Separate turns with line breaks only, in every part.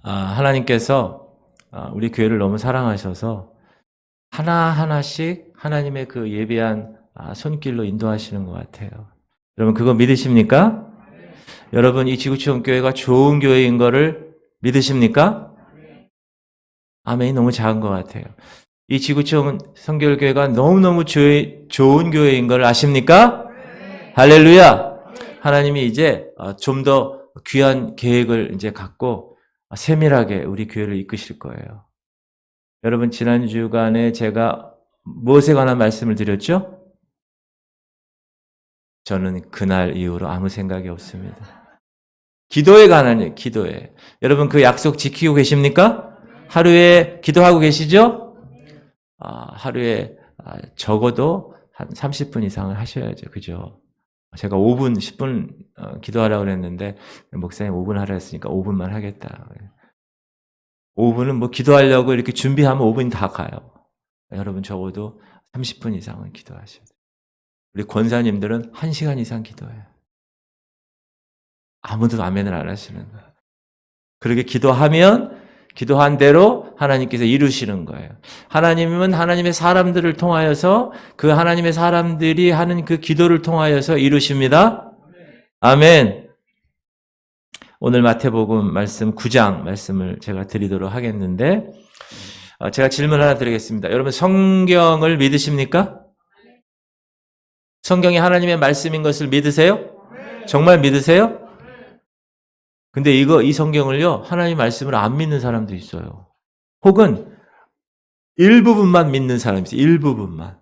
하나님께서 우리 교회를 너무 사랑하셔서 하나하나씩 하나님의 그 예비한 손길로 인도하시는 것 같아요. 여러분 그거 믿으십니까? 여러분 이 지구촌 교회가 좋은 교회인 거를 믿으십니까? 아멘이 너무 작은 것 같아요. 이 지구촌 성결교회가 너무너무 좋은 교회인 걸 아십니까? 할렐루야! 하나님이 이제 좀 더 귀한 계획을 이제 갖고 세밀하게 우리 교회를 이끄실 거예요. 여러분 지난 주간에 제가 무엇에 관한 말씀을 드렸죠? 저는 그날 이후로 아무 생각이 없습니다. 기도에 관한 얘기, 기도에. 여러분 그 약속 지키고 계십니까? 하루에 기도하고 계시죠? 하루에 적어도 한 30분 이상을 하셔야죠. 그죠? 제가 5분, 10분 기도하라고 그랬는데 목사님 5분 하라 했으니까 5분만 하겠다. 5분은 뭐 기도하려고 이렇게 준비하면 5분이 다 가요. 여러분 적어도 30분 이상은 기도하셔야 돼요. 우리 권사님들은 1시간 이상 기도해요. 아무도 아멘을 안 하시는 거예요. 그렇게 기도한 대로 하나님께서 이루시는 거예요. 하나님은 하나님의 사람들을 통하여서 그 하나님의 사람들이 하는 그 기도를 통하여서 이루십니다. 아멘. 오늘 마태복음 말씀 9장 말씀을 제가 드리도록 하겠는데 제가 질문 하나 드리겠습니다. 여러분 성경을 믿으십니까? 성경이 하나님의 말씀인 것을 믿으세요? 정말 믿으세요? 근데 이 성경을요, 하나님 말씀을 안 믿는 사람도 있어요. 혹은 일부분만 믿는 사람이 있어요. 일부분만.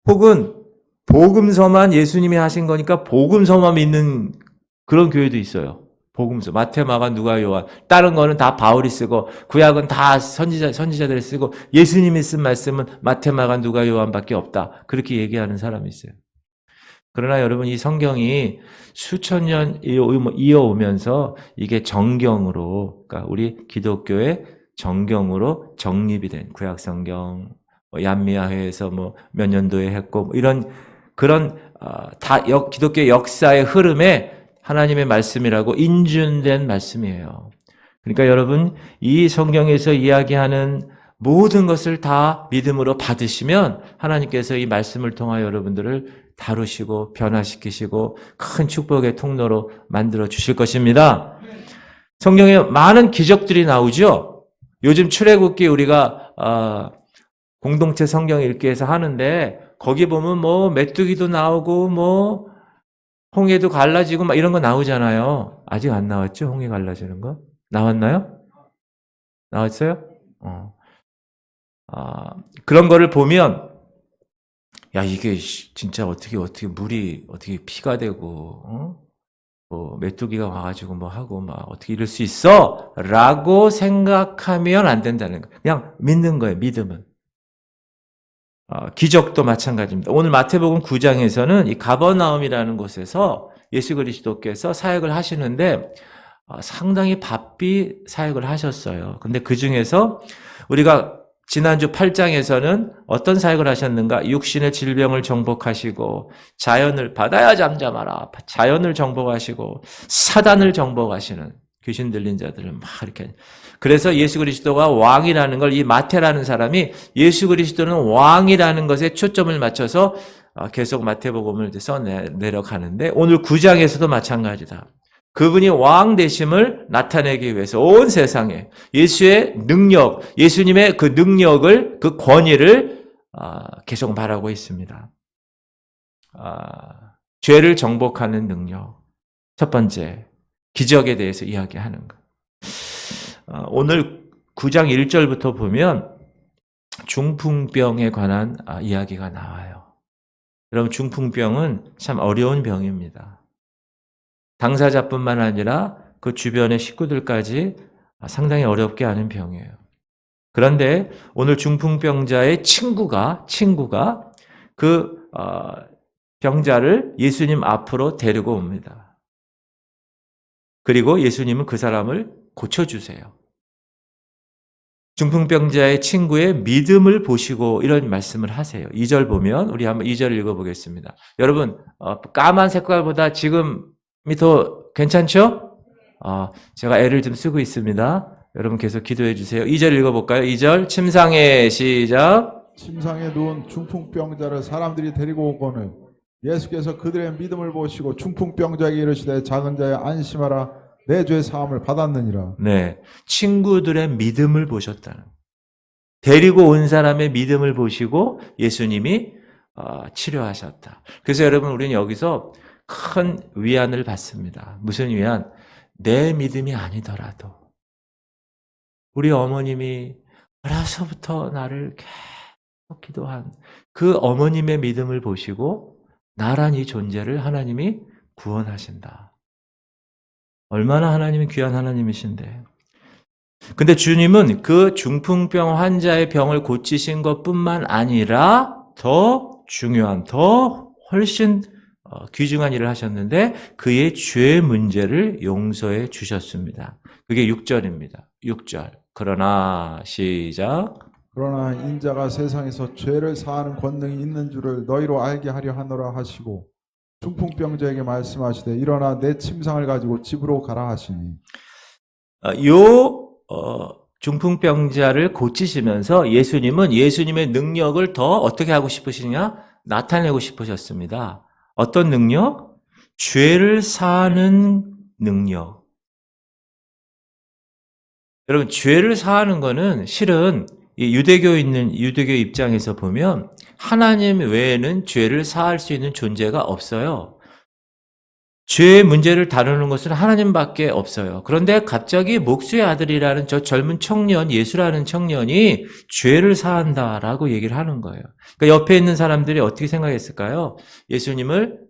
혹은 복음서만 예수님이 하신 거니까 복음서만 믿는 그런 교회도 있어요. 복음서. 마태, 마가, 누가, 요한. 다른 거는 다 바울이 쓰고 구약은 다 선지자들이 쓰고 예수님이 쓴 말씀은 마태, 마가, 누가, 요한밖에 없다. 그렇게 얘기하는 사람이 있어요. 그러나 여러분 이 성경이 수천 년 이어오면서 이게 정경으로, 그러니까 우리 기독교의 정경으로 정립이 된 구약 성경, 얀미아회에서 몇 년도에 했고 이런 그런 기독교 역사의 흐름에 하나님의 말씀이라고 인준된 말씀이에요. 그러니까 여러분 이 성경에서 이야기하는 모든 것을 다 믿음으로 받으시면 하나님께서 이 말씀을 통하여 여러분들을 다루시고 변화시키시고 큰 축복의 통로로 만들어 주실 것입니다. 성경에 많은 기적들이 나오죠. 요즘 출애굽기 우리가 공동체 성경 읽기에서 하는데 거기 보면 메뚜기도 나오고 홍해도 갈라지고 막 이런 거 나오잖아요. 아직 안 나왔죠? 홍해 갈라지는 거? 나왔나요? 나왔어요? 그런 거를 보면 야 이게 진짜 어떻게 물이 어떻게 피가 되고 메뚜기가 와가지고 하고 어떻게 이럴 수 있어? 라고 생각하면 안 된다는 거예요. 그냥 믿는 거예요. 믿음은. 기적도 마찬가지입니다. 오늘 마태복음 9장에서는 이 가버나움이라는 곳에서 예수 그리스도께서 사역을 하시는데 상당히 바삐 사역을 하셨어요. 근데 그 중에서 우리가 지난주 8장에서는 어떤 사역을 하셨는가? 육신의 질병을 정복하시고 자연을 바다야 잠잠하라. 자연을 정복하시고 사단을 정복하시는 귀신 들린 자들을 막 이렇게. 그래서 예수 그리스도가 왕이라는 걸 이 마태라는 사람이 예수 그리스도는 왕이라는 것에 초점을 맞춰서 계속 마태복음을 써내려가는데 오늘 9장에서도 마찬가지다. 그분이 왕 되심을 나타내기 위해서 온 세상에 예수의 능력, 예수님의 그 능력을, 그 권위를 계속 말하고 있습니다. 죄를 정복하는 능력. 첫 번째, 기적에 대해서 이야기하는 것. 오늘 9장 1절부터 보면 중풍병에 관한 이야기가 나와요. 여러분 중풍병은 참 어려운 병입니다. 당사자뿐만 아니라 그 주변의 식구들까지 상당히 어렵게 하는 병이에요. 그런데 오늘 중풍병자의 친구가 그 병자를 예수님 앞으로 데리고 옵니다. 그리고 예수님은 그 사람을 고쳐주세요. 중풍병자의 친구의 믿음을 보시고 이런 말씀을 하세요. 2절 보면 우리 한번 2절 읽어보겠습니다. 여러분 까만 색깔보다 지금이 더 괜찮죠? 제가 애를 좀 쓰고 있습니다. 여러분 계속 기도해 주세요. 2절 읽어볼까요? 2절 침상에 시작.
침상에 누운 중풍병자를 사람들이 데리고 오거늘 예수께서 그들의 믿음을 보시고 중풍병자에게 이르시되 작은 자여 안심하라 내 죄 사함을 받았느니라.
네, 친구들의 믿음을 보셨다는. 데리고 온 사람의 믿음을 보시고 예수님이 치료하셨다. 그래서 여러분 우리는 여기서 큰 위안을 받습니다. 무슨 위안? 내 믿음이 아니더라도 우리 어머님이 어려서부터 나를 계속 기도한 그 어머님의 믿음을 보시고 나란 이 존재를 하나님이 구원하신다. 얼마나 하나님이 귀한 하나님이신데. 근데 주님은 그 중풍병 환자의 병을 고치신 것뿐만 아니라 더 중요한, 더 훨씬 귀중한 일을 하셨는데 그의 죄 문제를 용서해 주셨습니다. 그게 6절입니다. 6절. 그러나 시작.
그러나 인자가 세상에서 죄를 사하는 권능이 있는 줄을 너희로 알게 하려 하노라 하시고 중풍병자에게 말씀하시되 일어나 내 침상을 가지고 집으로 가라 하시니.
중풍병자를 고치시면서 예수님은 예수님의 능력을 더 어떻게 하고 싶으시냐? 나타내고 싶으셨습니다. 어떤 능력? 죄를 사하는 능력. 여러분, 죄를 사하는 거는 실은 유대교 입장에서 보면 하나님 외에는 죄를 사할 수 있는 존재가 없어요. 죄의 문제를 다루는 것은 하나님밖에 없어요. 그런데 갑자기 목수의 아들이라는 저 젊은 청년, 예수라는 청년이 죄를 사한다라고 얘기를 하는 거예요. 그러니까 옆에 있는 사람들이 어떻게 생각했을까요? 예수님을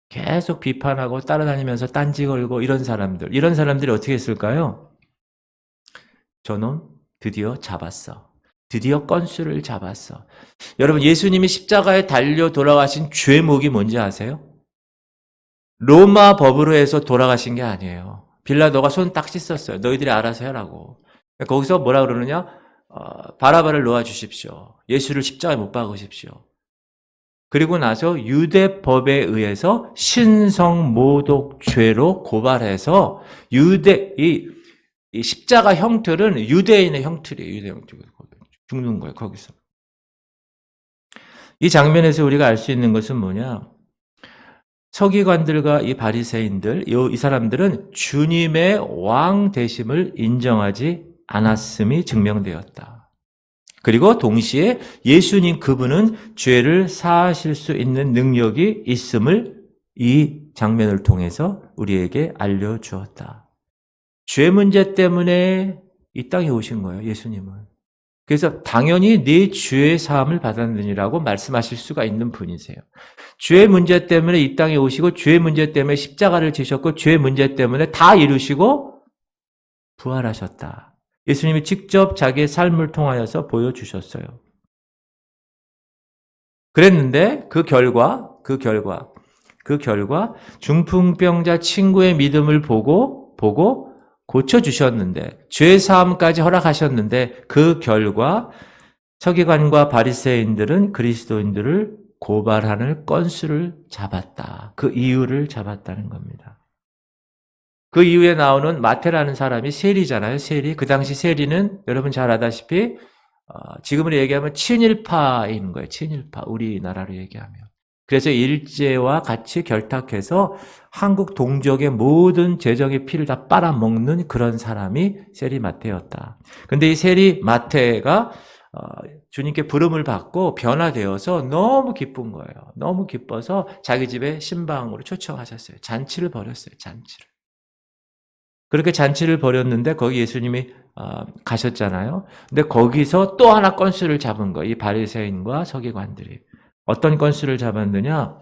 계속 비판하고 따라다니면서 딴지 걸고 이런 사람들이 어떻게 했을까요? 저놈 드디어 잡았어. 드디어 건수를 잡았어. 여러분, 예수님이 십자가에 달려 돌아가신 죄목이 뭔지 아세요? 로마 법으로 해서 돌아가신 게 아니에요. 빌라도가 손 딱 씻었어요. 너희들이 알아서 해라고. 거기서 뭐라 그러느냐? 바라바를 놓아주십시오. 예수를 십자가에 못 박으십시오. 그리고 나서 유대법에 의해서 신성모독죄로 고발해서 이 십자가 형틀은 유대인의 형틀이에요. 유대 형틀. 죽는 거예요. 거기서. 이 장면에서 우리가 알 수 있는 것은 뭐냐? 서기관들과 이 바리새인들, 이 사람들은 주님의 왕 되심을 인정하지 않았음이 증명되었다. 그리고 동시에 예수님 그분은 죄를 사하실 수 있는 능력이 있음을 이 장면을 통해서 우리에게 알려주었다. 죄 문제 때문에 이 땅에 오신 거예요, 예수님은. 그래서 당연히 네 죄의 사함을 받았느니라고 말씀하실 수가 있는 분이세요. 죄 문제 때문에 이 땅에 오시고 죄 문제 때문에 십자가를 지셨고 죄 문제 때문에 다 이루시고 부활하셨다. 예수님이 직접 자기의 삶을 통하여서 보여주셨어요. 그랬는데 그 결과 중풍병자 친구의 믿음을 보고 고쳐주셨는데 죄 사함까지 허락하셨는데 그 결과 서기관과 바리새인들은 그리스도인들을 고발하는 건수를 잡았다. 그 이유를 잡았다는 겁니다. 그 이후에 나오는 마태라는 사람이 세리잖아요. 세리. 그 당시 세리는 여러분 잘 아다시피 지금으로 얘기하면 친일파인 거예요. 친일파. 우리나라로 얘기하면. 그래서 일제와 같이 결탁해서 한국 동족의 모든 재정의 피를 다 빨아먹는 그런 사람이 세리 마태였다. 근데 이 세리 마태가 주님께 부름을 받고 변화되어서 너무 기쁜 거예요. 너무 기뻐서 자기 집에 신방으로 초청하셨어요. 잔치를 벌였어요. 잔치를. 그렇게 잔치를 벌였는데 거기 예수님이 가셨잖아요. 근데 거기서 또 하나 건수를 잡은 거예요. 이 바리새인과 서기관들이. 어떤 건수를 잡았느냐?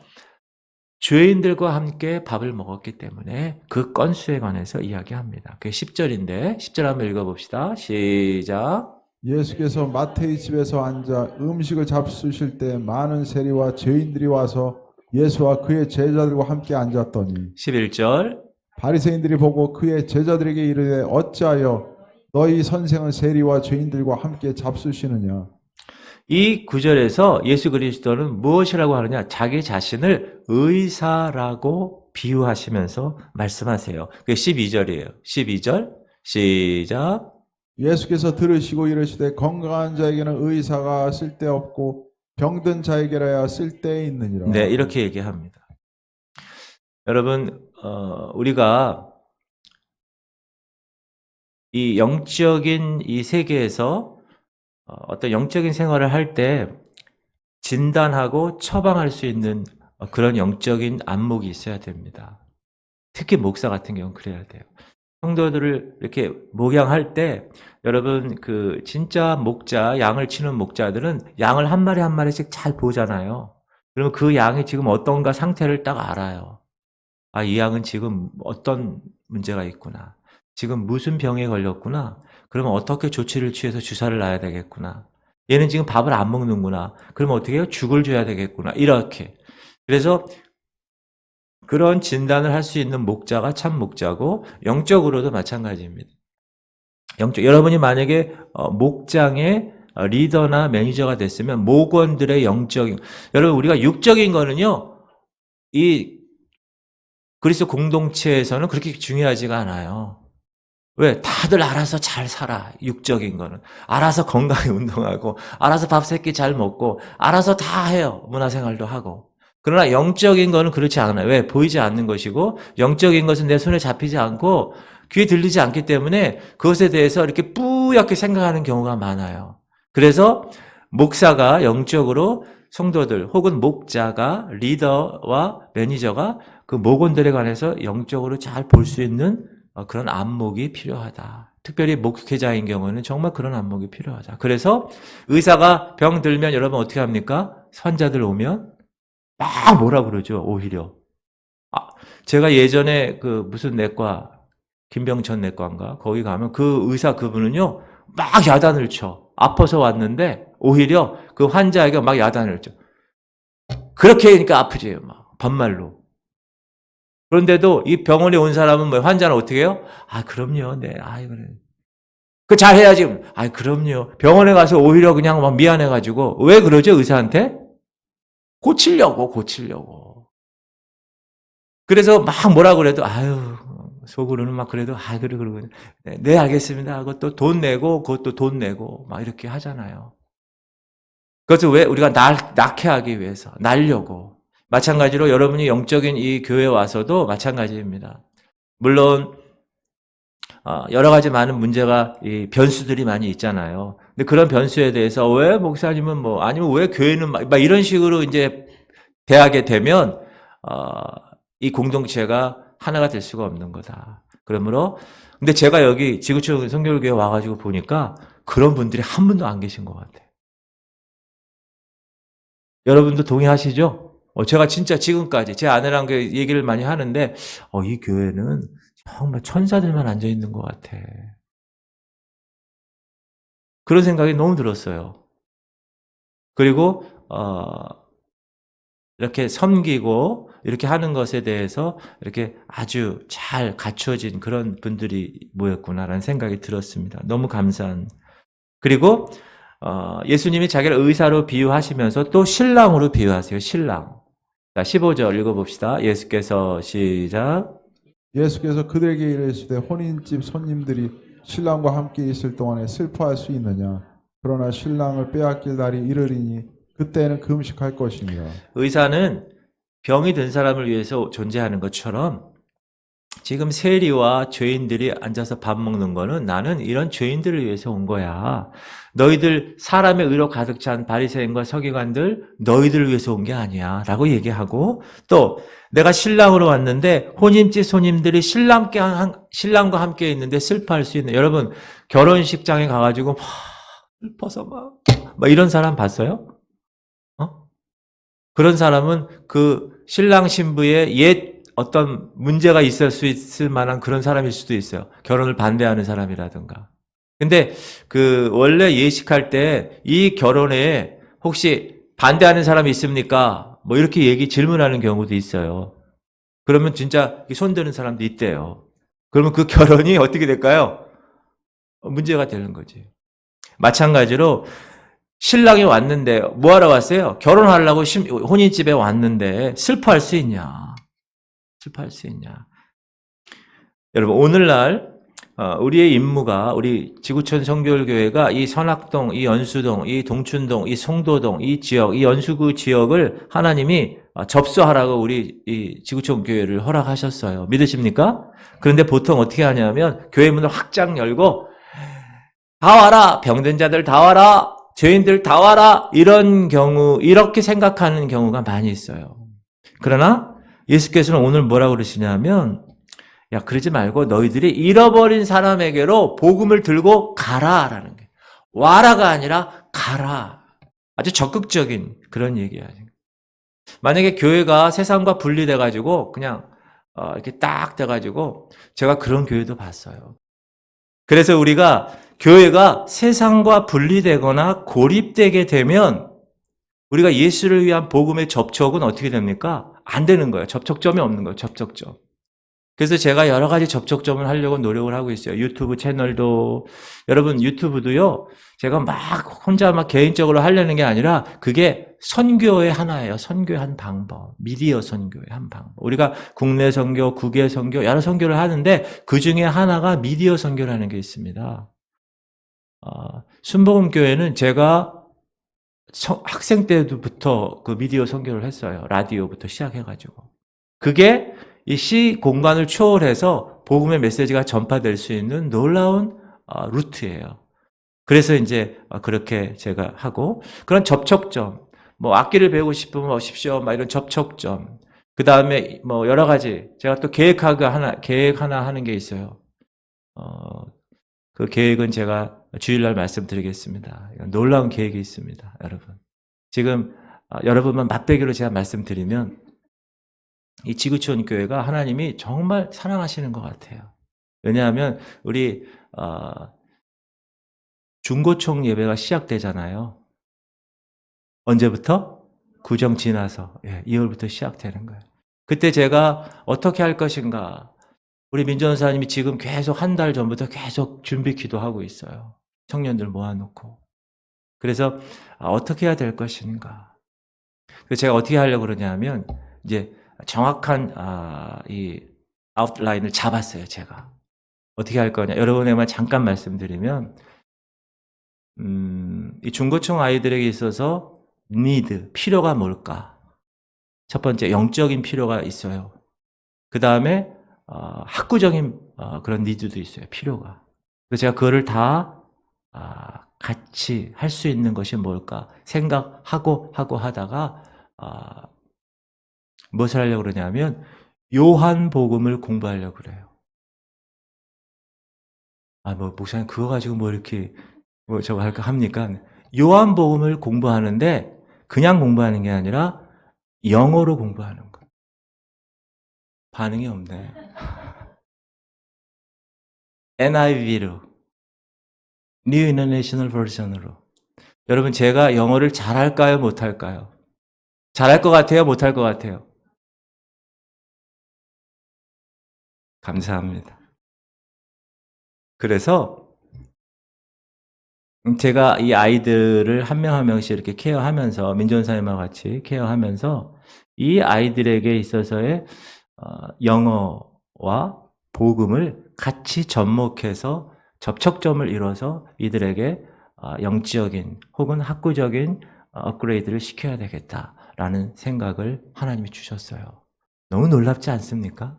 죄인들과 함께 밥을 먹었기 때문에 그 건수에 관해서 이야기합니다. 그게 10절인데 10절 한번 읽어봅시다. 시작.
예수께서 마태의 집에서 앉아 음식을 잡수실 때 많은 세리와 죄인들이 와서 예수와 그의 제자들과 함께 앉았더니
11절.
바리새인들이 보고 그의 제자들에게 이르되 어찌하여 너희 선생은 세리와 죄인들과 함께 잡수시느냐.
이 구절에서 예수 그리스도는 무엇이라고 하느냐? 자기 자신을 의사라고 비유하시면서 말씀하세요. 그게 12절이에요. 12절 시작.
예수께서 들으시고 이르시되 건강한 자에게는 의사가 쓸데없고 병든 자에게라야 쓸데 있느니라.
네, 이렇게 얘기합니다. 여러분, 우리가 이 영적인 이 세계에서 어떤 영적인 생활을 할 때 진단하고 처방할 수 있는 그런 영적인 안목이 있어야 됩니다. 특히 목사 같은 경우는 그래야 돼요. 성도들을 이렇게 목양할 때 여러분 그 진짜 목자, 양을 치는 목자들은 양을 한 마리 한 마리씩 잘 보잖아요. 그러면 그 양이 지금 어떤가 상태를 딱 알아요. 아, 이 양은 지금 어떤 문제가 있구나. 지금 무슨 병에 걸렸구나. 그러면 어떻게 조치를 취해서 주사를 놔야 되겠구나. 얘는 지금 밥을 안 먹는구나. 그러면 어떻게 해요? 죽을 줘야 되겠구나. 이렇게. 그래서 그런 진단을 할 수 있는 목자가 참 목자고 영적으로도 마찬가지입니다. 여러분이 만약에 목장의 리더나 매니저가 됐으면 목원들의 영적인, 여러분 우리가 육적인 거는요, 이 그리스도 공동체에서는 그렇게 중요하지가 않아요. 왜? 다들 알아서 잘 살아. 육적인 거는. 알아서 건강히 운동하고, 알아서 밥 새끼 잘 먹고, 알아서 다 해요. 문화생활도 하고. 그러나 영적인 거는 그렇지 않아요. 왜? 보이지 않는 것이고, 영적인 것은 내 손에 잡히지 않고, 귀에 들리지 않기 때문에 그것에 대해서 이렇게 뿌옇게 생각하는 경우가 많아요. 그래서 목사가 영적으로 성도들 혹은 목자가 리더와 매니저가 그 목원들에 관해서 영적으로 잘 볼 수 있는 그런 안목이 필요하다. 특별히 목회자인 경우는 정말 그런 안목이 필요하다. 그래서 의사가 병 들면 여러분 어떻게 합니까? 환자들 오면 막 뭐라 그러죠, 오히려. 제가 예전에 그 무슨 내과, 김병천 내과인가? 거기 가면 그 의사 그분은요, 막 야단을 쳐. 아파서 왔는데 오히려 그 환자에게 막 야단을 쳐. 그렇게 하니까 아프지, 막. 반말로. 그런데도 이 병원에 온 사람은 뭐 환자는 어떻게 해요? 아, 그럼요. 네. 그래. 그 잘해야지. 아, 그럼요. 병원에 가서 오히려 그냥 막 미안해가지고. 왜 그러죠, 의사한테? 고치려고. 그래서 막 뭐라 그래도, 속으로는 막 그래도, 그래, 그러고. 네, 알겠습니다. 하고 또 돈 내고, 그것도 돈 내고, 막 이렇게 하잖아요. 그것도 왜? 우리가 낳게 하기 위해서. 날려고. 마찬가지로 여러분이 영적인 이 교회에 와서도 마찬가지입니다. 물론 여러 가지 많은 문제가 이 변수들이 많이 있잖아요. 근데 그런 변수에 대해서 왜 목사님은 뭐 아니면 왜 교회는 막 이런 식으로 이제 대하게 되면 이 공동체가 하나가 될 수가 없는 거다. 그러므로 근데 제가 여기 지구촌 성결교회 와가지고 보니까 그런 분들이 한 분도 안 계신 것 같아요. 여러분도 동의하시죠? 제가 진짜 지금까지 제 아내랑 그 얘기를 많이 하는데 이 교회는 정말 천사들만 앉아 있는 것 같아. 그런 생각이 너무 들었어요. 그리고 이렇게 섬기고 이렇게 하는 것에 대해서 이렇게 아주 잘 갖춰진 그런 분들이 모였구나라는 생각이 들었습니다. 너무 감사한. 그리고 예수님이 자기를 의사로 비유하시면서 또 신랑으로 비유하세요. 신랑. 자, 15절 읽어봅시다. 예수께서 시작.
예수께서 그들에게 이르시되 혼인집 손님들이 신랑과 함께 있을 동안에 슬퍼할 수 있느냐? 그러나 신랑을 빼앗길 날이 이르리니 그때는 금식할 것이니라.
의사는 병이 든 사람을 위해서 존재하는 것처럼 지금 세리와 죄인들이 앉아서 밥 먹는 거는 나는 이런 죄인들을 위해서 온 거야. 너희들 사람의 의로 가득 찬 바리새인과 서기관들 너희들을 위해서 온 게 아니야 라고 얘기하고 또 내가 신랑으로 왔는데 혼인집 손님들이 신랑과 함께 있는데 슬퍼할 수 있는 여러분 결혼식장에 가가지고 막 슬퍼서 막 이런 사람 봤어요? 그런 사람은 그 신랑 신부의 옛 어떤 문제가 있을 수 있을 만한 그런 사람일 수도 있어요. 결혼을 반대하는 사람이라든가. 근데 그 원래 예식할 때 이 결혼에 혹시 반대하는 사람이 있습니까? 뭐 이렇게 질문하는 경우도 있어요. 그러면 진짜 손드는 사람도 있대요. 그러면 그 결혼이 어떻게 될까요? 문제가 되는 거지. 마찬가지로 신랑이 왔는데 뭐하러 왔어요? 결혼하려고 혼인집에 왔는데 슬퍼할 수 있냐? 슬퍼할 수 있냐. 여러분, 오늘날 우리의 임무가, 우리 지구촌 성결교회가 이 선악동, 이 연수동, 이 동춘동, 이 송도동, 이 지역, 이 연수구 지역을 하나님이 접수하라고 우리 이 지구촌 교회를 허락하셨어요. 믿으십니까? 그런데 보통 어떻게 하냐면 교회 문을 확장 열고 다 와라! 병든 자들 다 와라! 죄인들 다 와라! 이런 경우, 이렇게 생각하는 경우가 많이 있어요. 그러나 예수께서는 오늘 뭐라고 그러시냐면, 야, 그러지 말고 너희들이 잃어버린 사람에게로 복음을 들고 가라라는 게. 와라가 아니라 가라. 아주 적극적인 그런 얘기예요. 만약에 교회가 세상과 분리돼가지고 그냥 이렇게 딱 돼가지고 제가 그런 교회도 봤어요. 그래서 우리가 교회가 세상과 분리되거나 고립되게 되면 우리가 예수를 위한 복음의 접촉은 어떻게 됩니까? 안 되는 거예요. 접촉점이 없는 거예요. 접촉점. 그래서 제가 여러 가지 접촉점을 하려고 노력을 하고 있어요. 유튜브 채널도, 여러분 유튜브도요, 제가 막 혼자 막 개인적으로 하려는 게 아니라 그게 선교의 하나예요. 선교의 한 방법. 미디어 선교의 한 방법. 우리가 국내 선교, 국외 선교, 여러 선교를 하는데 그 중에 하나가 미디어 선교라는 게 있습니다. 순복음교회는 제가 학생 때부터 그 미디어 선교를 했어요. 라디오부터 시작해가지고. 그게 이 시 공간을 초월해서 복음의 메시지가 전파될 수 있는 놀라운 루트예요. 그래서 이제 그렇게 제가 하고, 그런 접촉점, 뭐 악기를 배우고 싶으면 오십시오, 막 이런 접촉점. 그 다음에 뭐 여러 가지, 제가 또 계획 하나 하는 게 있어요. 그 계획은 제가 주일날 말씀드리겠습니다. 놀라운 계획이 있습니다, 여러분. 지금 여러분만 맛배기로 제가 말씀드리면 이 지구촌 교회가 하나님이 정말 사랑하시는 것 같아요. 왜냐하면 우리 중고총 예배가 시작되잖아요. 언제부터? 구정 지나서 2월부터 시작되는 거예요. 그때 제가 어떻게 할 것인가, 우리 민전사님이 지금 계속 한 달 전부터 계속 준비 기도하고 있어요. 청년들 모아놓고. 그래서 어떻게 해야 될 것인가. 그래서 제가 어떻게 하려고 그러냐면 이제 정확한 이 아웃라인을 잡았어요. 제가 어떻게 할 거냐. 여러분에게만 잠깐 말씀드리면 이 중고층 아이들에게 있어서 필요가 뭘까? 첫 번째 영적인 필요가 있어요. 그 다음에 학구적인 그런 니드도 있어요. 필요가. 그래서 제가 그거를 다 같이 할 수 있는 것이 뭘까 생각하고 하다가 무엇을 하려고 그러냐면 요한복음을 공부하려고 그래요. 뭐 목사님 그거 가지고 뭐 이렇게 뭐 저거 할까 합니까? 요한복음을 공부하는데 그냥 공부하는 게 아니라 영어로 공부하는 거예요. 반응이 없네. NIV로, New International Version으로. 여러분 제가 영어를 잘할까요? 못할까요? 잘할 것 같아요? 못할 것 같아요? 감사합니다. 그래서 제가 이 아이들을 한 명 한 명씩 이렇게 케어하면서 민전사님과 같이 케어하면서 이 아이들에게 있어서의 영어와 복음을 같이 접목해서 접촉점을 이뤄서 이들에게 영적인 혹은 학구적인 업그레이드를 시켜야 되겠다라는 생각을 하나님이 주셨어요. 너무 놀랍지 않습니까?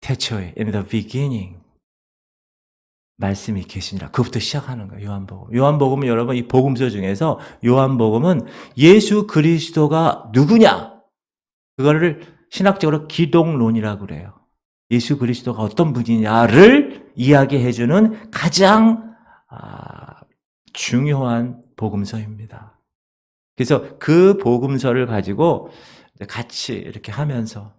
태초에 in the beginning 말씀이 계시니라. 그것부터 시작하는 거예요. 요한복음. 요한복음은 여러분 이 복음서 중에서 요한복음은 예수 그리스도가 누구냐? 그거를 신학적으로 기독론이라고 그래요. 예수 그리스도가 어떤 분이냐를 이야기해주는 가장 중요한 복음서입니다. 그래서 그 복음서를 가지고 같이 이렇게 하면서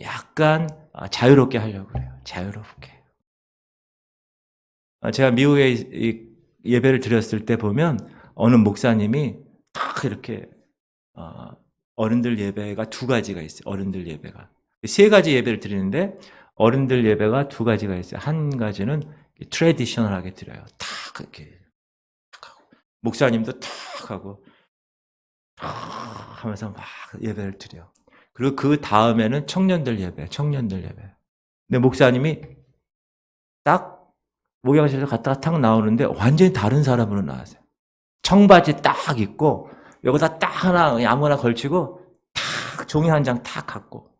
약간 자유롭게 하려고 그래요. 자유롭게. 제가 미국에 예배를 드렸을 때 보면 어느 목사님이 딱 이렇게 어른들 예배가 두 가지가 있어요. 어른들 예배가. 세 가지 예배를 드리는데 어른들 예배가 두 가지가 있어요. 한 가지는 트래디셔널하게 드려요. 탁 이렇게 탁 하고 목사님도 탁 하고 하면서 막 예배를 드려. 그리고 그 다음에는 청년들 예배. 근데 목사님이 딱 목양실에서 갔다가 탁 나오는데 완전히 다른 사람으로 나왔어요. 청바지 딱 입고 여기다 딱 하나 아무나 걸치고 탁 종이 한 장 탁 갖고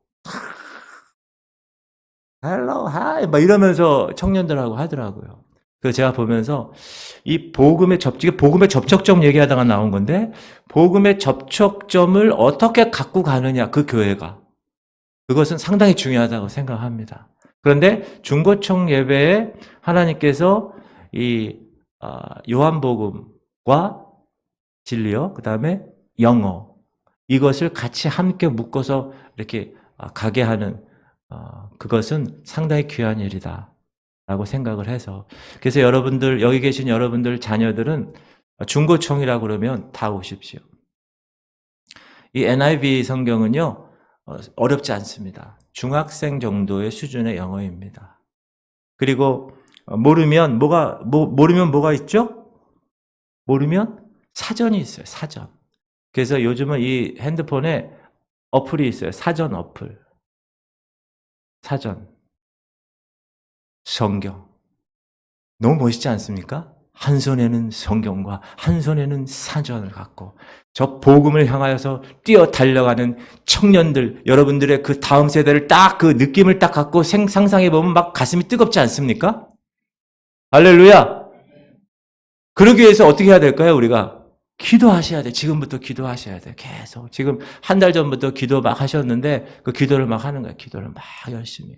헬로 하이 막 이러면서 청년들하고 하더라고요. 그래서 제가 보면서 이 복음의 접촉점 얘기하다가 나온 건데 복음의 접촉점을 어떻게 갖고 가느냐 그 교회가 그것은 상당히 중요하다고 생각합니다. 그런데 중고청 예배에 하나님께서 이 요한복음과 진리요, 그 다음에 영어 이것을 같이 함께 묶어서 이렇게 가게 하는 그것은 상당히 귀한 일이다라고 생각을 해서 그래서 여러분들 여기 계신 여러분들 자녀들은 중고청이라고 그러면 다 오십시오. 이 NIV 성경은요 어렵지 않습니다. 중학생 정도의 수준의 영어입니다. 그리고 모르면 뭐가 있죠? 모르면 사전이 있어요. 사전. 그래서 요즘은 이 핸드폰에 어플이 있어요. 사전 어플. 사전. 성경. 너무 멋있지 않습니까? 한 손에는 성경과 한 손에는 사전을 갖고 저 복음을 향하여서 뛰어 달려가는 청년들, 여러분들의 그 다음 세대를 딱 그 느낌을 딱 갖고 상상해 보면 막 가슴이 뜨겁지 않습니까? 할렐루야! 그러기 위해서 어떻게 해야 될까요, 우리가? 기도하셔야 돼. 지금부터 기도하셔야 돼. 계속. 지금 한 달 전부터 기도 막 하셨는데 그 기도를 막 하는 거예요. 기도를 막 열심히.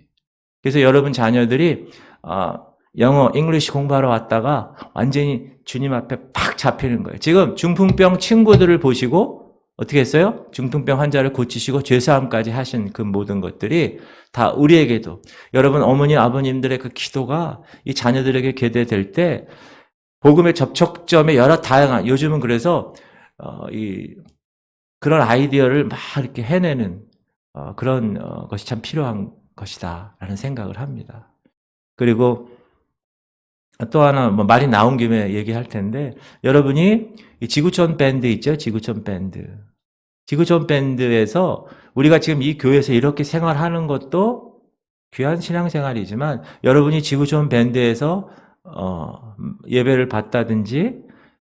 그래서 여러분 자녀들이 영어, 잉글리시 공부하러 왔다가 완전히 주님 앞에 팍 잡히는 거예요. 지금 중풍병 친구들을 보시고 어떻게 했어요? 중풍병 환자를 고치시고 죄사함까지 하신 그 모든 것들이 다 우리에게도 여러분 어머니 아버님들의 그 기도가 이 자녀들에게 계대될 때 복음의 접촉점에 여러 다양한 요즘은 그래서 그런 아이디어를 막 이렇게 해내는 그런 것이 참 필요한 것이다라는 생각을 합니다. 그리고 또 하나 말이 나온 김에 얘기할 텐데 여러분이 이 지구촌 밴드 있죠? 지구촌 밴드에서 우리가 지금 이 교회에서 이렇게 생활하는 것도 귀한 신앙생활이지만 여러분이 지구촌 밴드에서 예배를 받다든지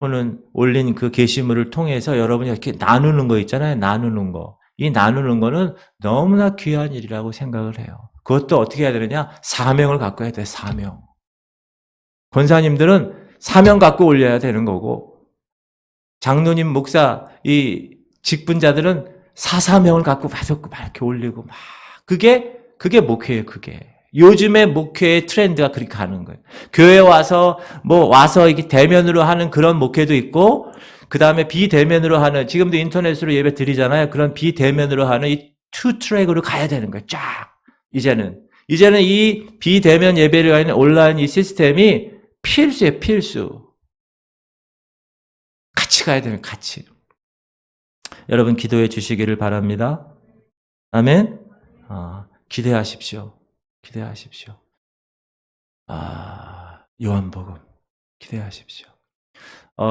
또는 올린 그 게시물을 통해서 여러분이 이렇게 나누는 거 있잖아요. 나누는 거. 이 나누는 거는 너무나 귀한 일이라고 생각을 해요. 그것도 어떻게 해야 되느냐? 사명을 갖고 해야 돼. 사명. 권사님들은 사명 갖고 올려야 되는 거고 장로님, 목사, 이 직분자들은 사사명을 갖고 계속 막 이렇게 올리고 막 그게 목회예요. 그게. 요즘의 목회의 트렌드가 그렇게 가는 거예요. 교회 와서 이게 대면으로 하는 그런 목회도 있고 그 다음에 비대면으로 하는 지금도 인터넷으로 예배 드리잖아요. 그런 비대면으로 하는 이 투 트랙으로 가야 되는 거예요. 쫙. 이제는 이 비대면 예배를 하는 온라인 이 시스템이 필수예요. 필수. 같이 가야 되는 같이. 여러분 기도해 주시기를 바랍니다. 아멘. 기대하십시오. 요한복음 기대하십시오.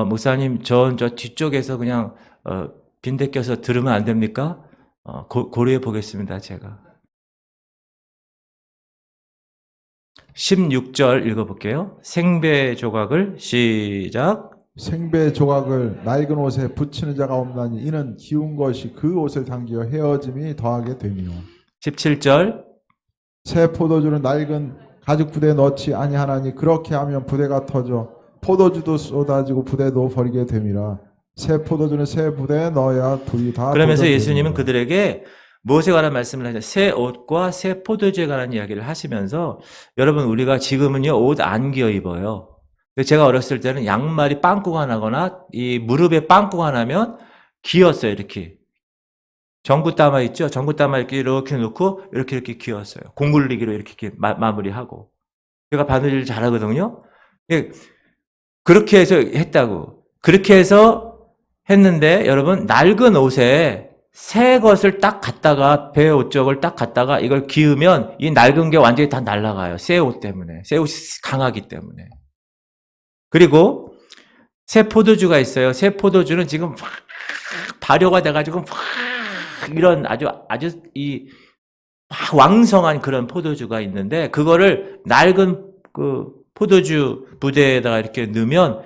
목사님 저 뒤쪽에서 그냥 빈대 껴서 들으면 안 됩니까? 고려해 보겠습니다. 제가 16절 읽어볼게요. 생배 조각을 시작.
생배 조각을 낡은 옷에 붙이는 자가 없나니 이는 기운 것이 그 옷을 당기어 헤어짐이 더하게 되며
17절
새 포도주는 낡은 가죽 부대에 넣지 아니하나니 그렇게 하면 부대가 터져 포도주도 쏟아지고 부대도 버리게 됨이라. 새 포도주는 새 부대에 넣어야 둘이 다
그러면서
돋아지느니라.
예수님은 그들에게 무엇에 관한 말씀을 하죠? 새 옷과 새 포도주에 관한 이야기를 하시면서 여러분 우리가 지금은요 옷 안 끼어 입어요. 제가 어렸을 때는 양말이 빵꾸가 나거나 이 무릎에 빵꾸가 나면 기었어요. 이렇게 전구따마 있죠? 전구따마 이렇게 놓고 이렇게 기었어요. 공굴리기로 이렇게 마무리하고 제가 바느질 잘하거든요. 그렇게 해서 했다고. 그렇게 해서 했는데 여러분 낡은 옷에 새 것을 딱 갖다가 배 옷 쪽을 딱 갖다가 이걸 기으면 이 낡은 게 완전히 다 날아가요. 새 옷 때문에. 새 옷이 강하기 때문에. 그리고 새 포도주가 있어요. 새 포도주는 지금 막 발효가 돼가지고 막 이런 아주 이 막 왕성한 그런 포도주가 있는데 그거를 낡은 그 포도주 부대에다가 이렇게 넣으면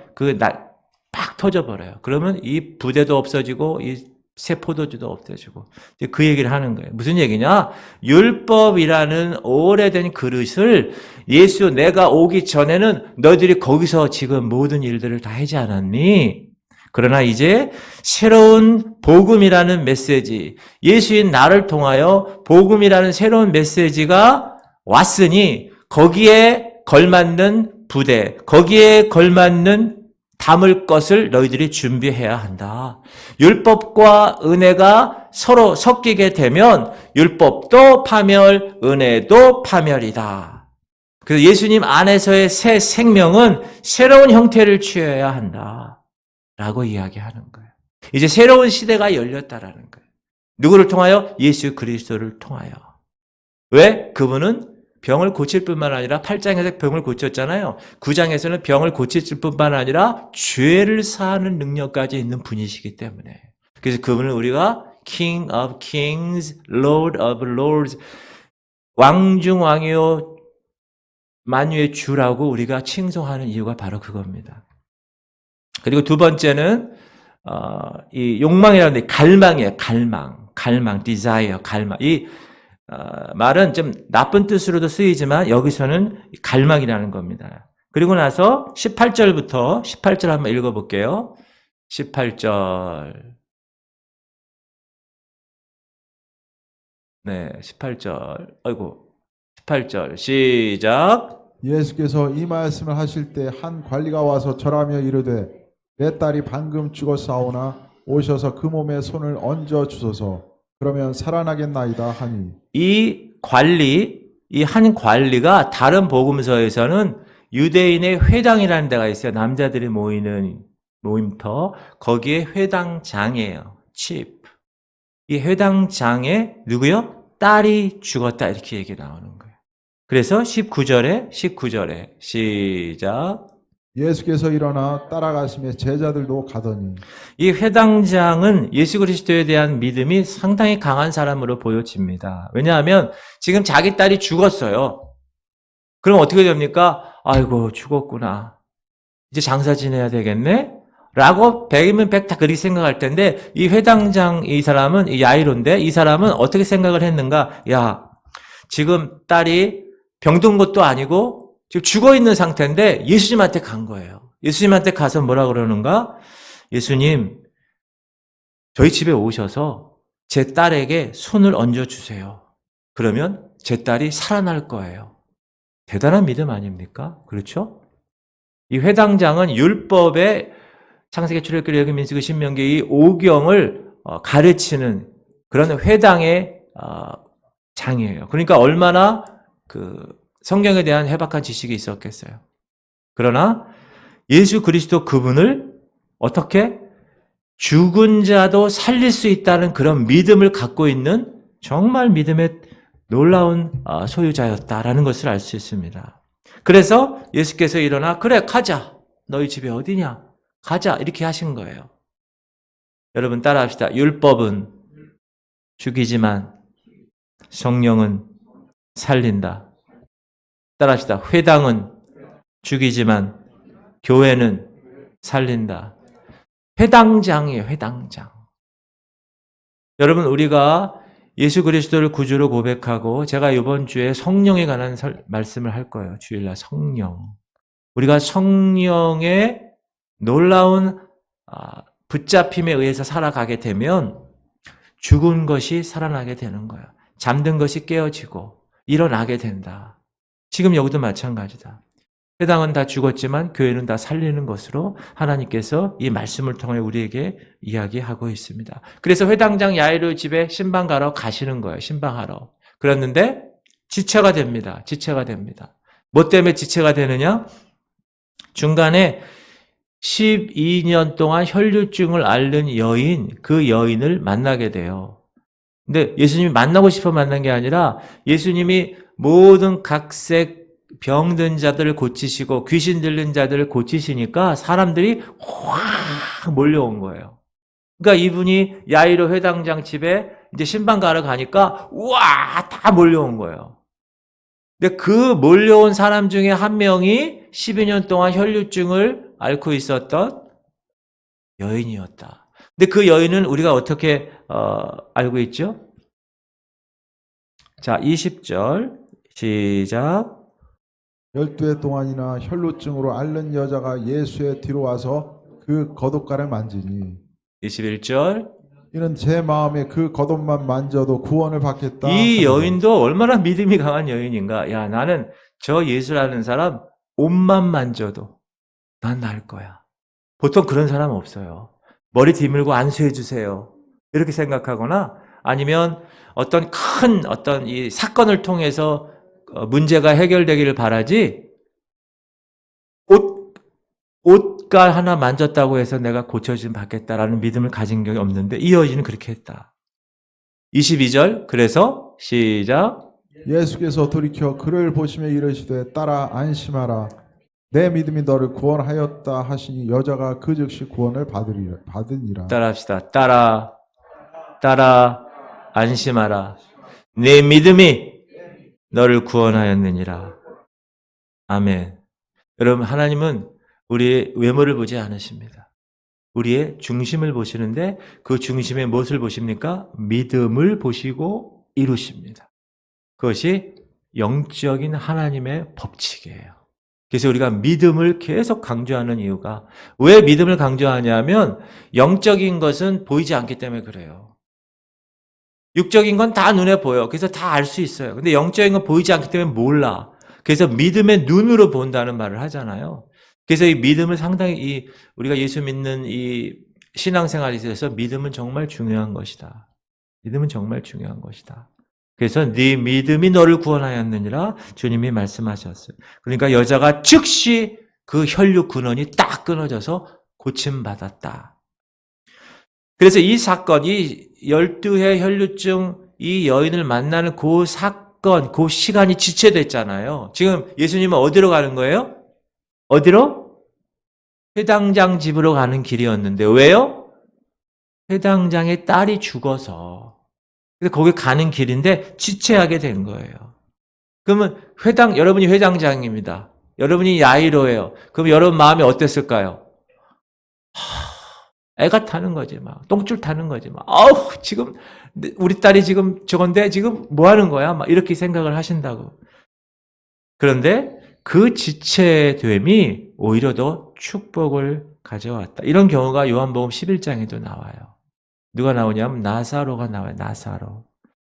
팍 터져버려요. 그러면 이 부대도 없어지고 이 새 포도주도 없어지고 이제 그 얘기를 하는 거예요. 무슨 얘기냐? 율법이라는 오래된 그릇을 예수 내가 오기 전에는 너희들이 거기서 지금 모든 일들을 다 하지 않았니? 그러나 이제 새로운 복음이라는 메시지, 예수인 나를 통하여 복음이라는 새로운 메시지가 왔으니 거기에 걸맞는 부대, 거기에 걸맞는 담을 것을 너희들이 준비해야 한다. 율법과 은혜가 서로 섞이게 되면 율법도 파멸, 은혜도 파멸이다. 그래서 예수님 안에서의 새 생명은 새로운 형태를 취해야 한다. 라고 이야기하는 거예요. 이제 새로운 시대가 열렸다라는 거예요. 누구를 통하여? 예수 그리스도를 통하여. 왜? 그분은 병을 고칠 뿐만 아니라 8장에서 병을 고쳤잖아요. 9장에서는 병을 고칠 뿐만 아니라 죄를 사하는 능력까지 있는 분이시기 때문에. 그래서 그분을 우리가 King of Kings, Lord of Lords, 왕중 왕이요 만유의 주라고 우리가 칭송하는 이유가 바로 그겁니다. 그리고 두 번째는 이 욕망이라는 갈망이에요. 갈망, desire, 갈망. 이 말은 좀 나쁜 뜻으로도 쓰이지만 여기서는 갈망이라는 겁니다. 그리고 나서 18절 한번 읽어볼게요. 18절. 네, 18절. 아이고, 18절. 시작.
예수께서 이 말씀을 하실 때 한 관리가 와서 절하며 이르되 내 딸이 방금 죽었사오나 오셔서 그 몸에 손을 얹어 주소서. 그러면 살아나겠나이다 하니.
이 한 관리가 다른 복음서에서는 유대인의 회당이라는 데가 있어요. 남자들이 모이는 모임터. 거기에 회당장이에요. chief. 이 회당장에 누구요? 딸이 죽었다 이렇게 얘기 나오는 거예요. 그래서 19절에 시작.
예수께서 일어나 따라가시며 제자들도 가더니.
이 회당장은 예수 그리스도에 대한 믿음이 상당히 강한 사람으로 보여집니다. 왜냐하면 지금 자기 딸이 죽었어요. 그럼 어떻게 됩니까? 아이고 죽었구나. 이제 장사 지내야 되겠네? 라고 100이면 100 다 그렇게 생각할 텐데 이 회당장 이 사람은 이 야이로인데 이 사람은 어떻게 생각을 했는가? 야, 지금 딸이 병든 것도 아니고 지금 죽어있는 상태인데 예수님한테 간 거예요. 예수님한테 가서 뭐라 그러는가? 예수님, 저희 집에 오셔서 제 딸에게 손을 얹어주세요. 그러면 제 딸이 살아날 거예요. 대단한 믿음 아닙니까? 그렇죠? 이 회당장은 율법의 창세기, 출애굽기, 레위기, 민수기, 신명기 이 5경을 가르치는 그런 회당의 장이에요. 그러니까 얼마나 성경에 대한 해박한 지식이 있었겠어요. 그러나 예수 그리스도 그분을 어떻게 죽은 자도 살릴 수 있다는 그런 믿음을 갖고 있는 정말 믿음의 놀라운 소유자였다라는 것을 알 수 있습니다. 그래서 예수께서 일어나 그래 가자. 너희 집이 어디냐? 가자. 이렇게 하신 거예요. 여러분 따라합시다. 율법은 죽이지만 성령은 살린다. 따라합시다. 회당은 죽이지만 교회는 살린다. 회당장이에요. 회당장. 여러분 우리가 예수 그리스도를 구주로 고백하고 제가 이번 주에 성령에 관한 말씀을 할 거예요. 주일날 성령. 우리가 성령의 놀라운 붙잡힘에 의해서 살아가게 되면 죽은 것이 살아나게 되는 거예요. 잠든 것이 깨어지고 일어나게 된다. 지금 여기도 마찬가지다. 회당은 다 죽었지만 교회는 다 살리는 것으로 하나님께서 이 말씀을 통해 우리에게 이야기하고 있습니다. 그래서 회당장 야이로 집에 신방가러 가시는 거예요. 신방하러. 그랬는데 지체가 됩니다. 지체가 됩니다. 뭐 때문에 지체가 되느냐? 중간에 12년 동안 혈류증을 앓는 여인, 그 여인을 만나게 돼요. 근데 예수님이 만나고 싶어 만난 게 아니라 예수님이 모든 각색 병든 자들을 고치시고 귀신 들린 자들을 고치시니까 사람들이 확 몰려온 거예요. 그러니까 이분이 야이로 회당장 집에 이제 신방 가러 가니까 우와 다 몰려온 거예요. 근데 그 몰려온 사람 중에 한 명이 12년 동안 혈류증을 앓고 있었던 여인이었다. 근데 그 여인은 우리가 어떻게 알고 있죠? 자, 20절 시작.
12해 동안이나 혈루증으로 앓는 여자가 예수의 뒤로 와서 그 겉옷가를 만지니
21절.
이는 제 마음에 그 겉옷만 만져도 구원을 받겠다.
이
하더라.
여인도 얼마나 믿음이 강한 여인인가. 야, 나는 저 예수라는 사람 옷만 만져도 난 나을 거야. 보통 그런 사람 없어요. 머리 뒤물고 안수해 주세요. 이렇게 생각하거나 아니면 어떤 큰 이 사건을 통해서 문제가 해결되기를 바라지 옷갈 하나 만졌다고 해서 내가 고쳐짐 받겠다라는 믿음을 가진 적이 없는데 이 여인은 그렇게 했다. 22절 그래서 시작.
예수께서 돌이켜 그를 보시며 이르시되 따라 안심하라 내 믿음이 너를 구원하였다 하시니 여자가 그 즉시 구원을 받으니라.
따라합시다. 따라 안심하라. 내 믿음이 너를 구원하였느니라. 아멘. 여러분 하나님은 우리의 외모를 보지 않으십니다. 우리의 중심을 보시는데 그 중심에 무엇을 보십니까? 믿음을 보시고 이루십니다. 그것이 영적인 하나님의 법칙이에요. 그래서 우리가 믿음을 계속 강조하는 이유가 왜 믿음을 강조하냐면 영적인 것은 보이지 않기 때문에 그래요. 육적인 건 다 눈에 보여. 그래서 다 알 수 있어요. 근데 영적인 건 보이지 않기 때문에 몰라. 그래서 믿음의 눈으로 본다는 말을 하잖아요. 그래서 이 믿음을 상당히 우리가 예수 믿는 이 신앙생활에 있어서 믿음은 정말 중요한 것이다. 믿음은 정말 중요한 것이다. 그래서 네 믿음이 너를 구원하였느니라 주님이 말씀하셨어요. 그러니까 여자가 즉시 그 혈육 근원이 딱 끊어져서 고침받았다. 그래서 이 사건, 이 12해 혈류증 이 여인을 만나는 그 사건, 그 시간이 지체됐잖아요. 지금 예수님은 어디로 가는 거예요? 어디로? 회당장 집으로 가는 길이었는데 왜요? 회당장의 딸이 죽어서 그래서 거기 가는 길인데 지체하게 된 거예요. 그러면 여러분이 회당장입니다. 여러분이 야이로예요. 그럼 여러분 마음이 어땠을까요? 애가 타는 거지 막 똥줄 타는 거지 막 아우 지금 우리 딸이 지금 저건데 지금 뭐 하는 거야? 막 이렇게 생각을 하신다고. 그런데 그 지체됨이 오히려 더 축복을 가져왔다. 이런 경우가 요한복음 11장에도 나와요. 누가 나오냐면 나사로가 나와요.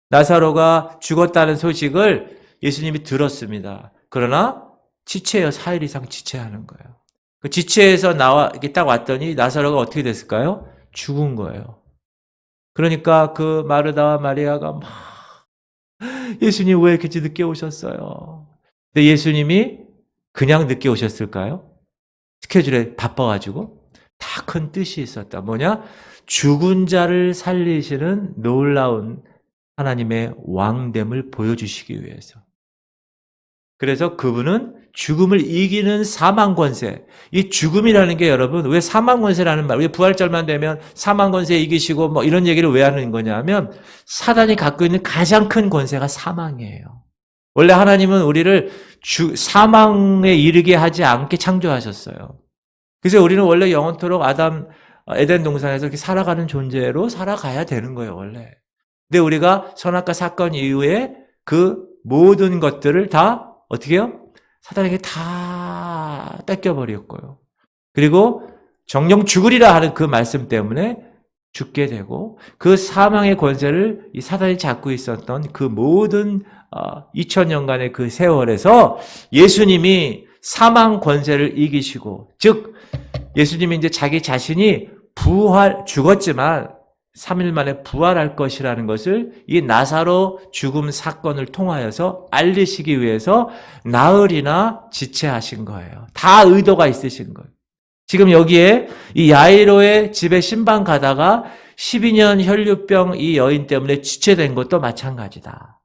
나사로가 죽었다는 소식을 예수님이 들었습니다. 그러나 지체해요. 4일 이상 지체하는 거예요. 그 지체에서 이렇게 딱 왔더니 나사로가 어떻게 됐을까요? 죽은 거예요. 그러니까 그 마르다와 마리아가 막 예수님 왜 이렇게 늦게 오셨어요? 근데 예수님이 그냥 늦게 오셨을까요? 스케줄에 바빠가지고 다 큰 뜻이 있었다. 뭐냐? 죽은 자를 살리시는 놀라운 하나님의 왕됨을 보여주시기 위해서. 그래서 그분은 죽음을 이기는 사망 권세. 이 죽음이라는 게 여러분 왜 사망 권세라는 말, 왜 부활절만 되면 사망 권세 이기시고 뭐 이런 얘기를 왜 하는 거냐면 사단이 갖고 있는 가장 큰 권세가 사망이에요. 원래 하나님은 우리를 사망에 이르게 하지 않게 창조하셨어요. 그래서 우리는 원래 영원토록 에덴 동산에서 이렇게 살아가는 존재로 살아가야 되는 거예요, 원래. 근데 우리가 선악과 사건 이후에 그 모든 것들을 다 어떻게 해요? 사단에게 다 뺏겨버렸고요. 그리고 정령 죽으리라 하는 그 말씀 때문에 죽게 되고 그 사망의 권세를 이 사단이 잡고 있었던 그 모든 2000년간의 그 세월에서 예수님이 사망 권세를 이기시고 즉 예수님이 이제 자기 자신이 죽었지만 3일 만에 부활할 것이라는 것을 이 나사로 죽음 사건을 통하여서 알리시기 위해서 나흘이나 지체하신 거예요. 다 의도가 있으신 거예요. 지금 여기에 이 야이로의 집에 신방 가다가 12년 혈류병 이 여인 때문에 지체된 것도 마찬가지다.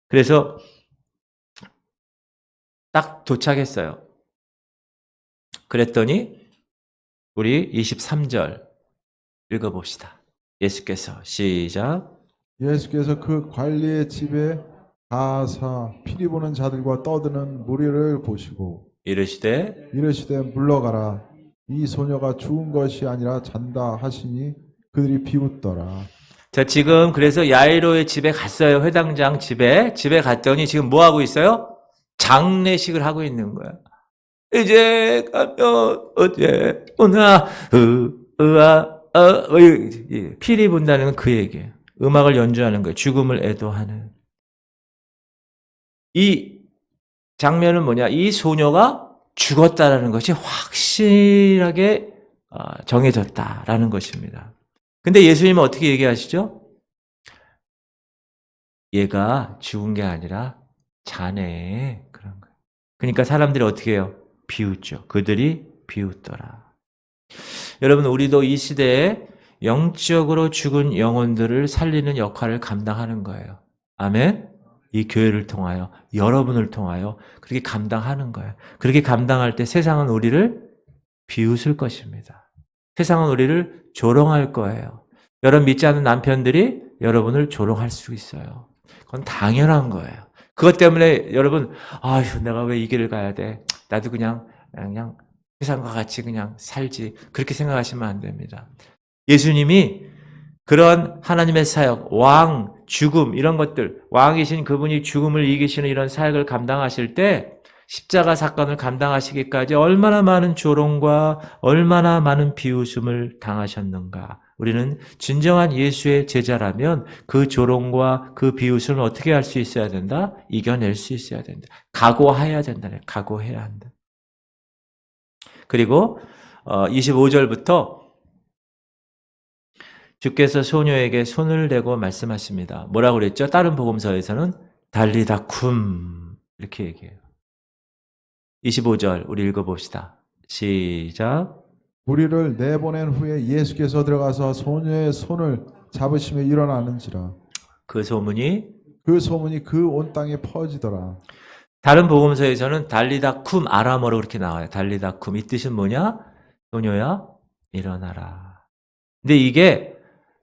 그래서 딱 도착했어요. 그랬더니 우리 23절 읽어봅시다. 예수께서 시작.
예수께서 그 관리의 집에 가사 피리 보는 자들과 떠드는 무리를 보시고
이르시되
이르시되 물러가라. 이 소녀가 죽은 것이 아니라 잔다 하시니 그들이 비웃더라.
자, 지금 그래서 야이로의 집에 갔어요. 회당장 집에 갔더니 지금 뭐 하고 있어요? 장례식을 하고 있는 거야. 이제 가면 어제 오나 피리 분다는 건 그 얘기예요. 음악을 연주하는 거예요. 죽음을 애도하는. 이 장면은 뭐냐? 이 소녀가 죽었다라는 것이 확실하게 정해졌다라는 것입니다. 근데 예수님은 어떻게 얘기하시죠? 얘가 죽은 게 아니라 자네 그런 거예요. 그러니까 사람들이 어떻게 해요? 비웃죠. 그들이 비웃더라. 여러분, 우리도 이 시대에 영적으로 죽은 영혼들을 살리는 역할을 감당하는 거예요. 아멘? 이 교회를 통하여, 여러분을 통하여 그렇게 감당하는 거예요. 그렇게 감당할 때 세상은 우리를 비웃을 것입니다. 세상은 우리를 조롱할 거예요. 여러분 믿지 않는 남편들이 여러분을 조롱할 수 있어요. 그건 당연한 거예요. 그것 때문에 여러분, 아휴, 내가 왜 이 길을 가야 돼? 나도 그냥 세상과 같이 그냥 살지. 그렇게 생각하시면 안 됩니다. 예수님이 그런 하나님의 사역, 왕, 죽음 이런 것들, 왕이신 그분이 죽음을 이기시는 이런 사역을 감당하실 때 십자가 사건을 감당하시기까지 얼마나 많은 조롱과 얼마나 많은 비웃음을 당하셨는가. 우리는 진정한 예수의 제자라면 그 조롱과 그 비웃음을 어떻게 할 수 있어야 된다? 이겨낼 수 있어야 된다. 각오해야 된다네. 각오해야 한다. 그리고 25절부터 주께서 소녀에게 손을 대고 말씀하십니다. 뭐라고 그랬죠? 다른 복음서에서는 달리다 쿰 이렇게 얘기해요. 25절 우리 읽어봅시다. 시작.
무리를 내보낸 후에 예수께서 들어가서 소녀의 손을 잡으시며 일어나는지라.
그 소문이
그 온 땅에 퍼지더라.
다른 복음서에서는 달리다 쿰 아람어로 그렇게 나와요. 달리다 쿰. 이 뜻은 뭐냐? 소녀야 일어나라. 근데 이게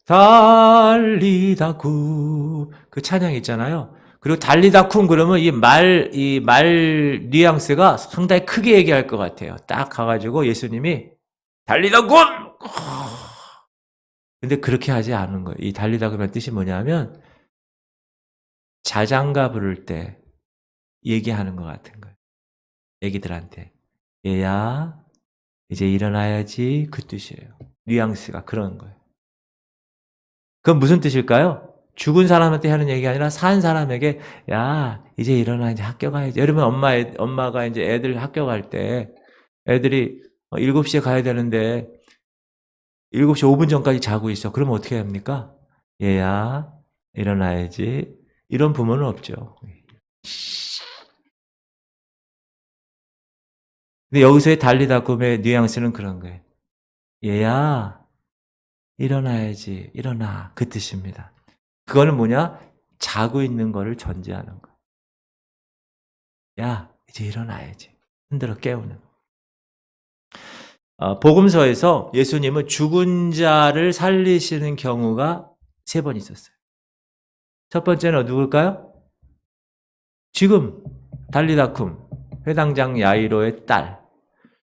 달리다 쿰 그 찬양 있잖아요. 그리고 달리다 쿰 그러면 이 말 뉘앙스가 상당히 크게 얘기할 것 같아요. 딱 가가지고 예수님이 달리다 쿰! 근데 그렇게 하지 않은 거예요. 이 달리다 쿰의 뜻이 뭐냐면 자장가 부를 때 얘기하는 것 같은 거예요. 애기들한테. 얘야, 이제 일어나야지. 그 뜻이에요. 뉘앙스가 그런 거예요. 그건 무슨 뜻일까요? 죽은 사람한테 하는 얘기가 아니라 산 사람에게 야 이제 일어나 이제 학교 가야지. 여러분 엄마가 이제 애들 학교 갈 때 애들이 7시에 가야 되는데 7시 5분 전까지 자고 있어. 그러면 어떻게 합니까? 얘야 일어나야지. 이런 부모는 없죠. 근데 여기서의 달리다 쿰의 뉘앙스는 그런 거예요. 얘야 일어나야지. 일어나. 그 뜻입니다. 그거는 뭐냐? 자고 있는 거를 전제하는 거. 야, 이제 일어나야지. 흔들어 깨우는. 복음서에서 예수님은 죽은 자를 살리시는 경우가 3번 있었어요. 첫 번째는 누굴까요? 지금 달리다 쿰 회당장 야이로의 딸.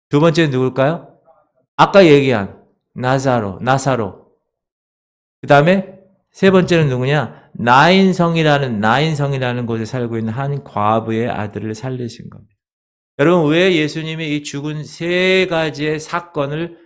두 번째는 누굴까요? 아까 얘기한 나사로. 그 다음에 세 번째는 누구냐? 나인성이라는 곳에 살고 있는 한 과부의 아들을 살리신 겁니다. 여러분, 왜 예수님이 이 죽은 3가지의 사건을,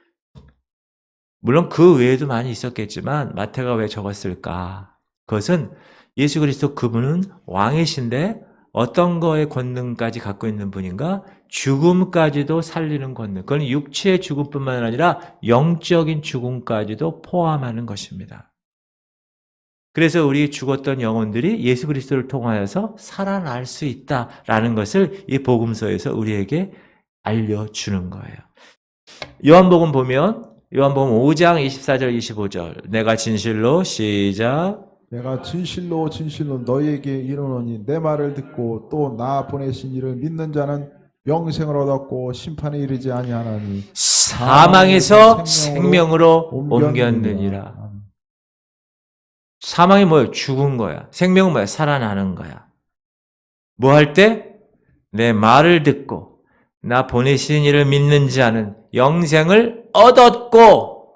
물론 그 외에도 많이 있었겠지만 마태가 왜 적었을까? 그것은 예수 그리스도 그분은 왕이신데 어떤 거의 권능까지 갖고 있는 분인가? 죽음까지도 살리는 권능. 그건 육체의 죽음뿐만 아니라 영적인 죽음까지도 포함하는 것입니다. 그래서 우리 죽었던 영혼들이 예수 그리스도를 통하여서 살아날 수 있다라는 것을 이 복음서에서 우리에게 알려주는 거예요. 요한복음 보면 요한복음 5장 24절 25절 내가 진실로 시작
내가 진실로 너희에게 이르노니 내 말을 듣고 또 나 보내신 이를 믿는 자는 영생을 얻었고 심판에 이르지 아니하나니
사망에서 생명으로 옮겼느니라. 사망이 뭐예요? 죽은 거야. 생명은 뭐야? 살아나는 거야. 뭐 할 때? 내 말을 듣고 나 보내신 이를 믿는 자는 영생을 얻었고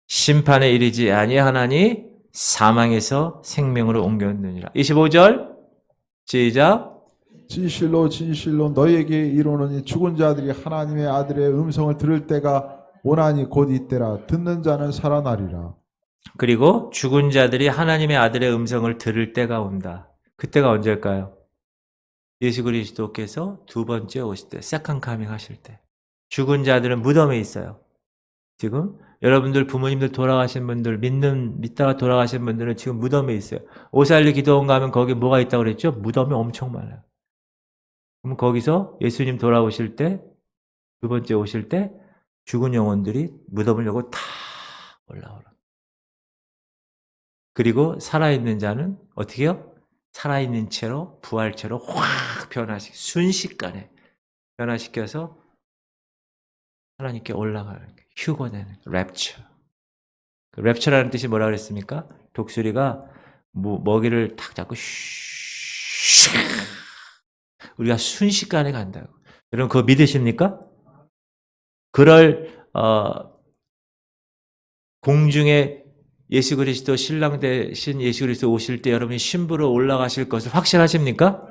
심판에 이르지 아니하나니 사망에서 생명으로 옮겼느니라. 25절 시작.
진실로 진실로 너희에게 이르노니 죽은 자들이 하나님의 아들의 음성을 들을 때가 오나니 곧 이때라. 듣는 자는 살아나리라.
그리고 죽은 자들이 하나님의 아들의 음성을 들을 때가 온다. 그때가 언제일까요? 예수 그리스도께서 두 번째 오실 때, 세컨 카밍 하실 때. 죽은 자들은 무덤에 있어요. 지금 여러분들 부모님들 돌아가신 분들, 믿다가 돌아가신 분들은 지금 무덤에 있어요. 오살리 기도원 가면 거기 뭐가 있다고 그랬죠? 무덤이 엄청 많아요. 그럼 거기서 예수님 돌아오실 때, 두 번째 오실 때 죽은 영혼들이 무덤을 열고 다 올라오라. 그리고 살아있는 자는 어떻게 해요? 살아있는 채로 부활체로 확 순식간에 변화시켜서 하나님께 올라가는 거예요. 휴거되는 랩처. 그 랩처라는 뜻이 뭐라 그랬습니까? 독수리가 먹이를 탁 잡고 우리가 순식간에 간다고. 여러분 그거 믿으십니까? 그럴 공중에 예수 그리스도 신랑 대신 예수 그리스도 오실 때 여러분이 신부로 올라가실 것을 확신하십니까?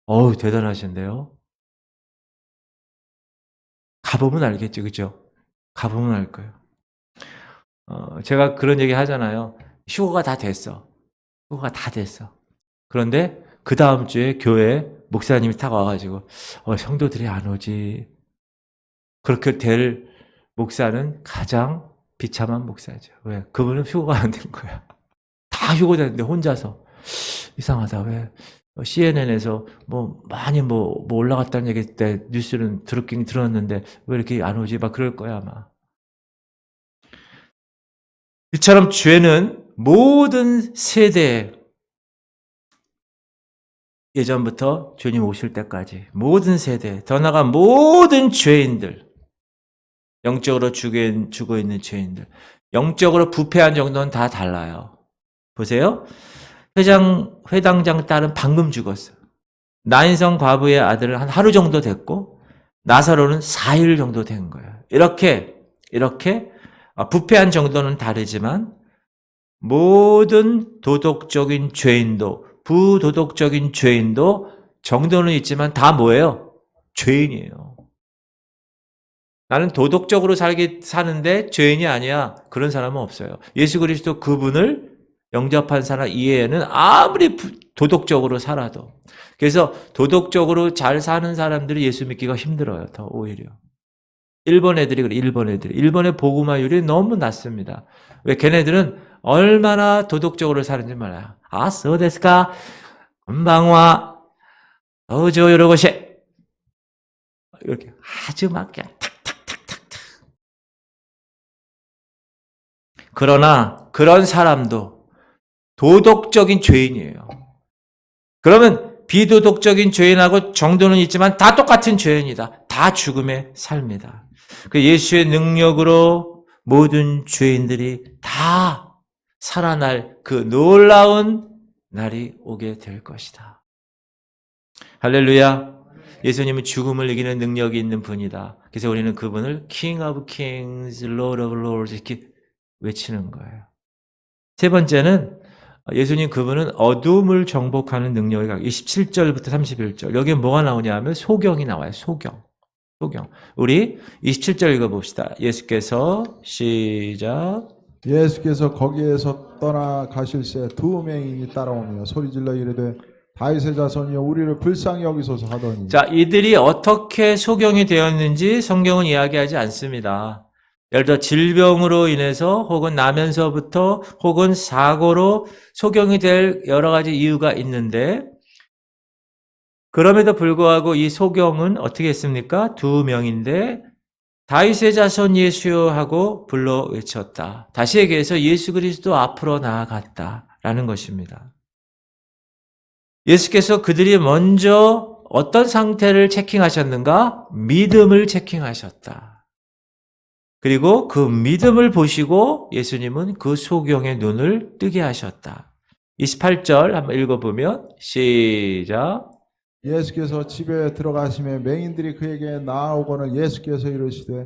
어우 대단하신데요. 가보면 알겠죠, 그죠? 가보면 알 거예요. 제가 그런 얘기 하잖아요. 휴거가 다 됐어. 휴거가 다 됐어. 그런데 그 다음 주에 교회 목사님이 딱 와가지고 성도들이 안 오지. 그렇게 될 목사는 가장 비참한 목사죠. 왜? 그분은 휴거가 안 된 거야. 다 휴거됐는데 혼자서 이상하다. 왜? CNN에서 많이 올라갔다는 얘기 때 뉴스는 들었긴 들었는데 왜 이렇게 안 오지? 막 그럴 거야 아마. 이처럼 죄는 모든 세대에 예전부터 주님 오실 때까지 모든 세대, 더 나아가 모든 죄인들, 영적으로 죽어 있는 죄인들, 영적으로 부패한 정도는 다 달라요. 보세요. 회당장 딸은 방금 죽었어요. 나인성 과부의 아들은 한 하루 정도 됐고 나사로는 4일 정도 된 거예요. 이렇게 부패한 정도는 다르지만 모든 도덕적인 죄인도 부도덕적인 죄인도 정도는 있지만 다 뭐예요? 죄인이에요. 나는 도덕적으로 사는데 죄인이 아니야. 그런 사람은 없어요. 예수 그리스도 그분을 영접한 사람 이외에는 아무리 도덕적으로 살아도. 그래서 도덕적으로 잘 사는 사람들이 예수 믿기가 힘들어요. 더 오히려. 일본 애들이 그래. 일본의 복음화율이 너무 낮습니다. 왜? 걔네들은 얼마나 도덕적으로 사는지 몰라요. 아, 소데스까? 금방와 어저 여러 것이 이렇게 아주 막 그냥 그러나 그런 사람도 도덕적인 죄인이에요. 그러면 비도덕적인 죄인하고 정도는 있지만 다 똑같은 죄인이다. 다 죽음의 삶이다. 그 예수의 능력으로 모든 죄인들이 다 살아날 그 놀라운 날이 오게 될 것이다. 할렐루야. 예수님은 죽음을 이기는 능력이 있는 분이다. 그래서 우리는 그분을 King of Kings, Lord of Lords 이렇게 외치는 거예요. 세 번째는 예수님 그분은 어둠을 정복하는 능력이 27절부터 31절. 여기에 뭐가 나오냐 하면 소경이 나와요. 소경. 우리 27절 읽어봅시다. 예수께서 시작.
예수께서 거기에서 떠나 가실새 두 맹인이 따라오며 소리질러 이르되 다윗의 자손이여 우리를 불쌍히 여기소서 하더니.
자, 이들이 어떻게 소경이 되었는지 성경은 이야기하지 않습니다. 예를 들어 질병으로 인해서 혹은 나면서부터 혹은 사고로 소경이 될 여러 가지 이유가 있는데 그럼에도 불구하고 이 소경은 어떻게 했습니까? 두 명인데 다윗의 자손 예수여 하고 불러 외쳤다. 다시 얘기해서 예수 그리스도 앞으로 나아갔다라는 것입니다. 예수께서 그들이 먼저 어떤 상태를 체킹하셨는가? 믿음을 체킹하셨다. 그리고 그 믿음을 보시고 예수님은 그 소경의 눈을 뜨게 하셨다. 28절 한번 읽어보면 시작.
예수께서 집에 들어가심에 맹인들이 그에게 나아오거늘 예수께서 이르시되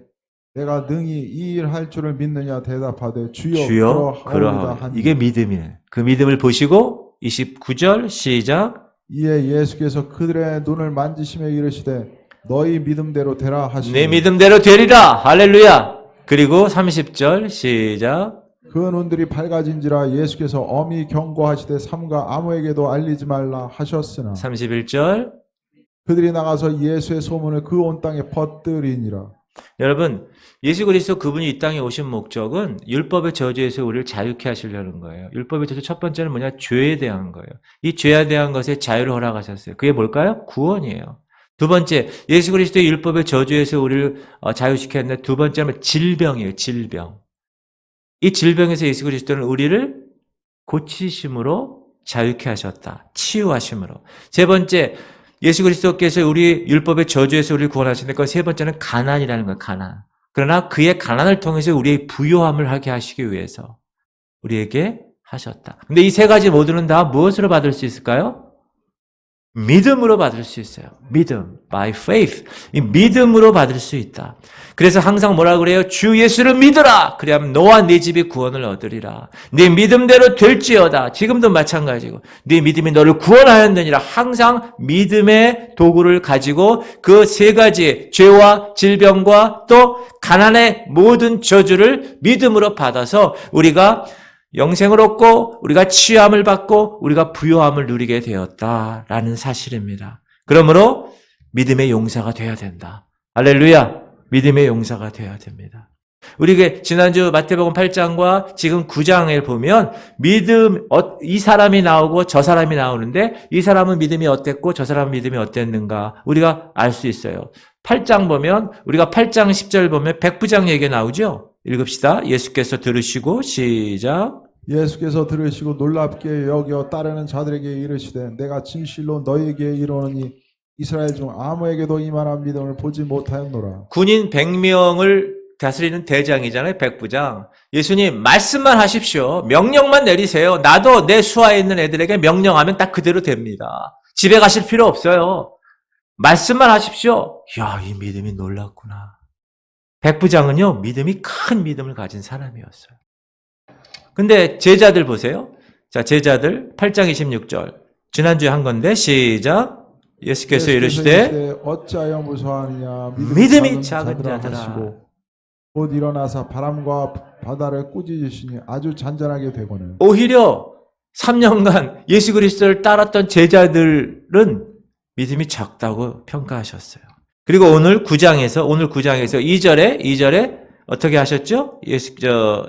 내가 능히 이 일 할 줄을 믿느냐 대답하되 주여,
주여
그러하오이다
그러하오이다.
하니
이게 믿음이네. 그 믿음을 보시고 29절 시작.
이에 예수께서 그들의 눈을 만지시며 이르시되 너희 믿음대로 되라 하시니
내 믿음대로 되리라. 할렐루야. 그리고 30절 시작.
그 눈들이 밝아진지라 예수께서 엄히 경고하시되 삼가 아무에게도 알리지 말라 하셨으나
31절.
그들이 나가서 예수의 소문을 그 온 땅에 퍼뜨리니라.
여러분, 예수 그리스도 그분이 이 땅에 오신 목적은 율법의 저주에서 우리를 자유케 하시려는 거예요. 율법의 저주 첫 번째는 뭐냐? 죄에 대한 거예요. 이 죄에 대한 것에 자유를 허락하셨어요. 그게 뭘까요? 구원이에요. 두 번째, 예수 그리스도의 율법의 저주에서 우리를 자유시켰는데 두 번째는 질병이에요. 질병. 이 질병에서 예수 그리스도는 우리를 고치심으로 자유케 하셨다. 치유하심으로. 세 번째, 예수 그리스도께서 우리 율법의 저주에서 우리를 구원하시는데 그 세 번째는 가난이라는 거예요. 가난. 그러나 그의 가난을 통해서 우리의 부요함을 하게 하시기 위해서 우리에게 하셨다. 근데 이 세 가지 모두는 다 무엇으로 받을 수 있을까요? 믿음으로 받을 수 있어요. 믿음, by faith. 이 믿음으로 받을 수 있다. 그래서 항상 뭐라 그래요? 주 예수를 믿으라. 그래야만 너와 네 집이 구원을 얻으리라. 네 믿음대로 될지어다. 지금도 마찬가지고 네 믿음이 너를 구원하였느니라. 항상 믿음의 도구를 가지고 그 세 가지 죄와 질병과 또 가난의 모든 저주를 믿음으로 받아서 우리가 영생을 얻고 우리가 치유함을 받고 우리가 부요함을 누리게 되었다라는 사실입니다. 그러므로 믿음의 용사가 돼야 된다. 할렐루야. 믿음의 용사가 돼야 됩니다. 우리가 지난주 마태복음 8장과 지금 9장을 보면 믿음, 이 사람이 나오고 저 사람이 나오는데 이 사람은 믿음이 어땠고 저 사람은 믿음이 어땠는가 우리가 알 수 있어요. 8장 보면 우리가 8장 10절 보면 백부장 얘기 나오죠. 읽읍시다. 예수께서 들으시고 시작.
예수께서 들으시고 놀랍게 여겨 따르는 자들에게 이르시되 내가 진실로 너희에게 이르노니 이스라엘 중 아무에게도 이만한 믿음을 보지 못하였노라.
군인 100명을 다스리는 대장이잖아요. 백부장. 예수님 말씀만 하십시오. 명령만 내리세요. 나도 내 수하에 있는 애들에게 명령하면 딱 그대로 됩니다. 집에 가실 필요 없어요. 말씀만 하십시오. 이야, 이 믿음이 놀랍구나. 백부장은요, 믿음이 큰 믿음을 가진 사람이었어요. 근데 제자들 보세요. 자, 제자들 8장 26절. 지난주에 한 건데 시작. 예수께서 이르시되
어찌하여 무서워하느냐
믿음이 작은 자들아
하시고 곧 일어나서 바람과 바다를 꾸짖으시니 아주 잔잔하게 되고는
오히려 3년간 예수 그리스도를 따랐던 제자들은 믿음이 적다고 평가하셨어요. 그리고 오늘 9장에서 2절에 어떻게 하셨죠?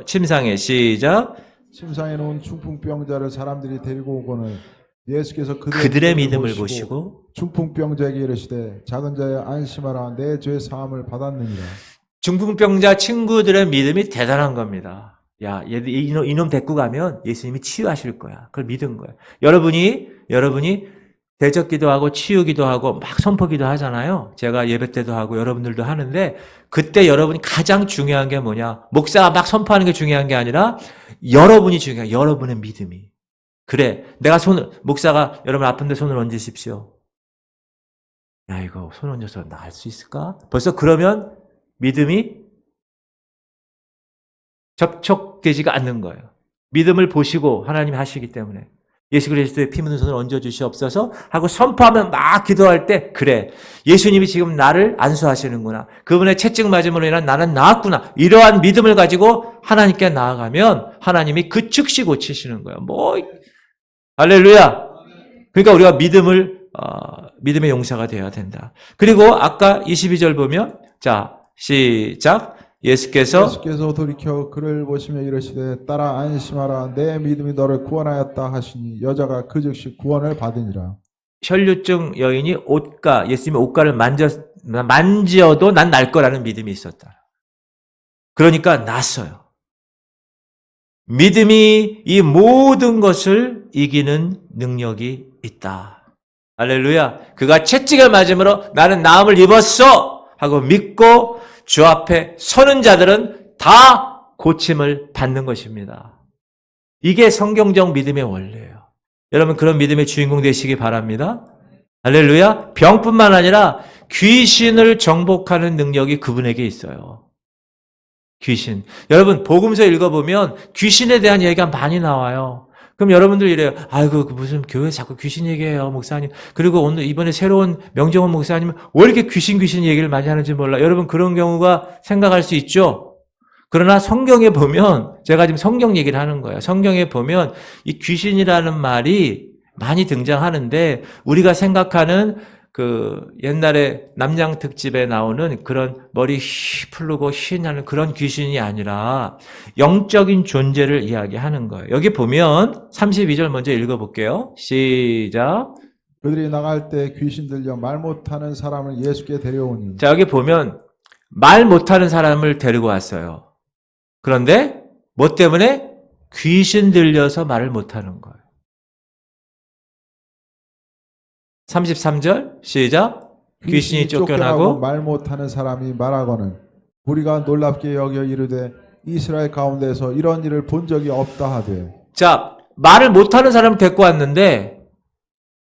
침상에 시작.
침상에 놓은 중풍병자를 사람들이 데리고 오고는 예수께서
그들의 믿음을 보시고
중풍병자에게 이르시되 작은 자여 안심하라 내 죄 사함을 받았느니라.
중풍병자 친구들의 믿음이 대단한 겁니다. 야, 이놈 데리고 가면 예수님이 치유하실 거야. 그걸 믿은 거예요. 여러분이 대적기도 하고 치유기도 하고 막 선포기도 하잖아요. 제가 예배 때도 하고 여러분들도 하는데 그때 여러분이 가장 중요한 게 뭐냐? 목사가 막 선포하는 게 중요한 게 아니라 여러분이 중요해요. 여러분의 믿음이. 그래, 목사가 여러분 아픈데 손을 얹으십시오. 야, 이거 손 얹어서 나을 수 있을까? 벌써 그러면 믿음이 접촉되지가 않는 거예요. 믿음을 보시고 하나님이 하시기 때문에. 예수 그리스도의 피 묻은 손을 얹어 주시옵소서 하고 선포하면 막 기도할 때 그래 예수님이 지금 나를 안수하시는구나. 그분의 채찍 맞음으로 인한 나는 나았구나. 이러한 믿음을 가지고 하나님께 나아가면 하나님이 그 즉시 고치시는 거예요. 할렐루야. 그러니까 우리가 믿음의 용사가 되어야 된다. 그리고 아까 22절 보면 자 시작. 예수께서
돌이켜 그를 보시며 이르시되 따라 안심하라 내 믿음이 너를 구원하였다 하시니 여자가 그 즉시 구원을 받으니라.
혈류증 여인이 예수님의 옷가를 만지어도 난 날 거라는 믿음이 있었다. 그러니까 났어요. 믿음이 이 모든 것을 이기는 능력이 있다. 할렐루야. 그가 채찍을 맞음으로 나는 나음을 입었어 하고 믿고 주 앞에 서는 자들은 다 고침을 받는 것입니다. 이게 성경적 믿음의 원리예요. 여러분 그런 믿음의 주인공 되시기 바랍니다. 할렐루야. 병뿐만 아니라 귀신을 정복하는 능력이 그분에게 있어요. 귀신. 여러분 복음서 읽어보면 귀신에 대한 얘기가 많이 나와요. 그럼 여러분들 이래요. 아이고 무슨 교회 자꾸 귀신 얘기해요 목사님. 그리고 오늘 이번에 새로운 명정원 목사님은 왜 이렇게 귀신 얘기를 많이 하는지 몰라. 여러분 그런 경우가 생각할 수 있죠. 그러나 성경에 보면 제가 지금 성경 얘기를 하는 거예요. 성경에 보면 이 귀신이라는 말이 많이 등장하는데 우리가 생각하는 그 옛날에 남양 특집에 나오는 그런 머리 풀르고 휘나는 그런 귀신이 아니라 영적인 존재를 이야기하는 거예요. 여기 보면 32절 먼저 읽어볼게요. 시작.
그들이 나갈 때 귀신 들려 말 못하는 사람을 예수께 데려오니.
자, 여기 보면 말 못하는 사람을 데리고 왔어요. 그런데 뭐 때문에? 귀신 들려서 말을 못하는 거예요. 33절 시작. 귀신이 쫓겨나고
말 못하는 사람이 말하거는 우리가 놀랍게 여겨 이르되 이스라엘 가운데서 이런 일을 본 적이 없다 하되.
자, 말을 못하는 사람을 데리고 왔는데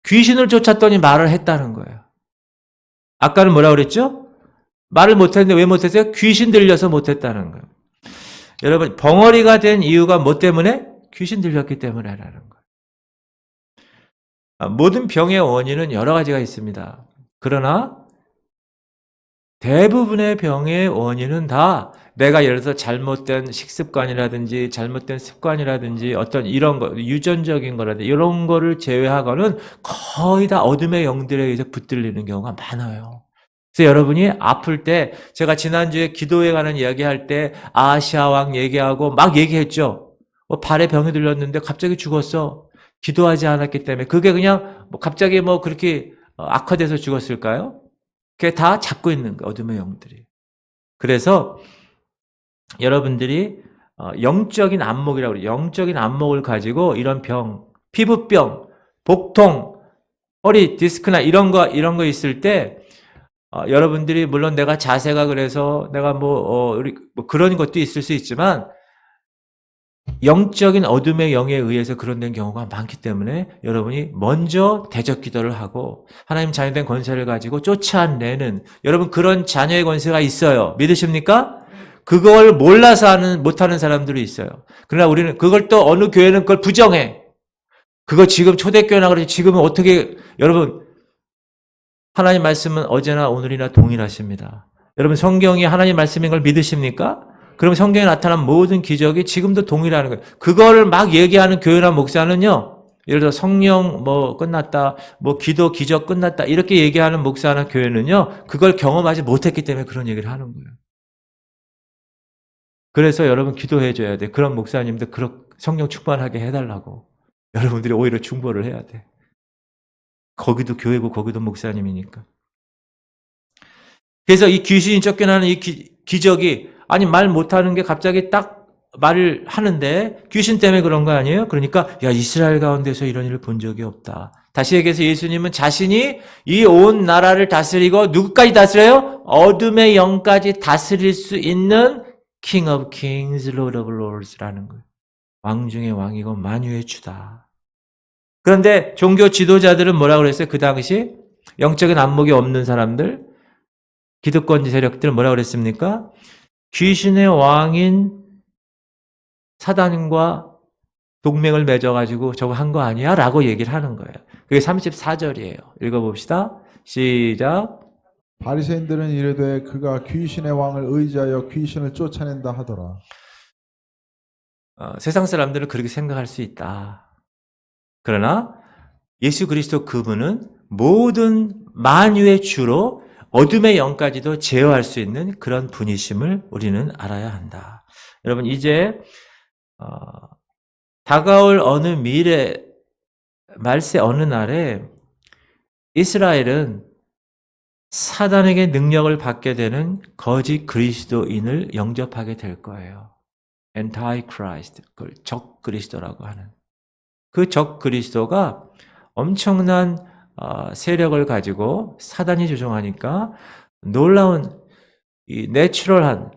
귀신을 쫓았더니 말을 했다는 거예요. 아까는 뭐라고 그랬죠? 말을 못했는데 왜 못했어요? 귀신 들려서 못했다는 거예요. 여러분 벙어리가 된 이유가 뭐 때문에? 귀신 들렸기 때문에라는 거예요. 모든 병의 원인은 여러 가지가 있습니다. 그러나 대부분의 병의 원인은 다 내가 예를 들어서 잘못된 식습관이라든지 잘못된 습관이라든지 어떤 이런 거, 유전적인 거라든지 이런 거를 제외하고는 거의 다 어둠의 영들에 의해서 붙들리는 경우가 많아요. 그래서 여러분이 아플 때 제가 지난주에 기도에 관한 이야기할 때 아시아 왕 얘기하고 막 얘기했죠. 발에 병이 들렸는데 갑자기 죽었어. 기도하지 않았기 때문에 그게 그냥 갑자기 그렇게 악화돼서 죽었을까요? 그게 다 잡고 있는 거예요. 어둠의 영들이. 그래서 여러분들이 영적인 안목이라고 그래요. 영적인 안목을 가지고 이런 병, 피부병, 복통, 허리 디스크나 이런 거 있을 때 여러분들이 물론 내가 자세가 그래서 내가 그런 것도 있을 수 있지만 영적인 어둠의 영에 의해서 그런 된 경우가 많기 때문에 여러분이 먼저 대적 기도를 하고 하나님 자녀된 권세를 가지고 쫓아내는 여러분 그런 자녀의 권세가 있어요. 믿으십니까? 그걸 몰라서 못하는 사람들이 있어요. 그러나 우리는 그걸 또 어느 교회는 그걸 부정해. 그거 지금 초대교회나 그러지 지금은 어떻게 여러분 하나님 말씀은 어제나 오늘이나 동일하십니다. 여러분 성경이 하나님 말씀인 걸 믿으십니까? 그럼 성경에 나타난 모든 기적이 지금도 동일하는 거예요. 그거를 막 얘기하는 교회나 목사는요. 예를 들어 성령 끝났다. 기도 기적 끝났다. 이렇게 얘기하는 목사나 교회는요. 그걸 경험하지 못했기 때문에 그런 얘기를 하는 거예요. 그래서 여러분 기도해 줘야 돼. 그런 목사님들 성령 충만하게 해달라고. 여러분들이 오히려 중보를 해야 돼. 거기도 교회고 거기도 목사님이니까. 그래서 이 귀신이 쫓겨나는 이 기적이 아니 말 못하는 게 갑자기 딱 말을 하는데 귀신 때문에 그런 거 아니에요? 그러니까 이스라엘 가운데서 이런 일을 본 적이 없다. 다시 얘기해서 예수님은 자신이 이 온 나라를 다스리고 누구까지 다스려요? 어둠의 영까지 다스릴 수 있는 King of Kings, Lord of Lords라는 거예요. 왕 중의 왕이고 만유의 주다. 그런데 종교 지도자들은 뭐라고 그랬어요? 그 당시 영적인 안목이 없는 사람들, 기득권 세력들은 뭐라고 그랬습니까? 귀신의 왕인 사단과 동맹을 맺어가지고 저거 한 거 아니야? 라고 얘기를 하는 거예요. 그게 34절이에요. 읽어봅시다. 시작.
바리새인들은 이르되 그가 귀신의 왕을 의지하여 귀신을 쫓아낸다 하더라.
세상 사람들은 그렇게 생각할 수 있다. 그러나 예수 그리스도 그분은 모든 만유의 주로 어둠의 영까지도 제어할 수 있는 그런 분이심을 우리는 알아야 한다. 여러분 이제 다가올 어느 미래 말세 어느 날에 이스라엘은 사단에게 능력을 받게 되는 거짓 그리스도인을 영접하게 될 거예요. Antichrist, 그걸 적 그리스도라고 하는. 그 적 그리스도가 엄청난 세력을 가지고 사단이 조종하니까 놀라운 이 내추럴한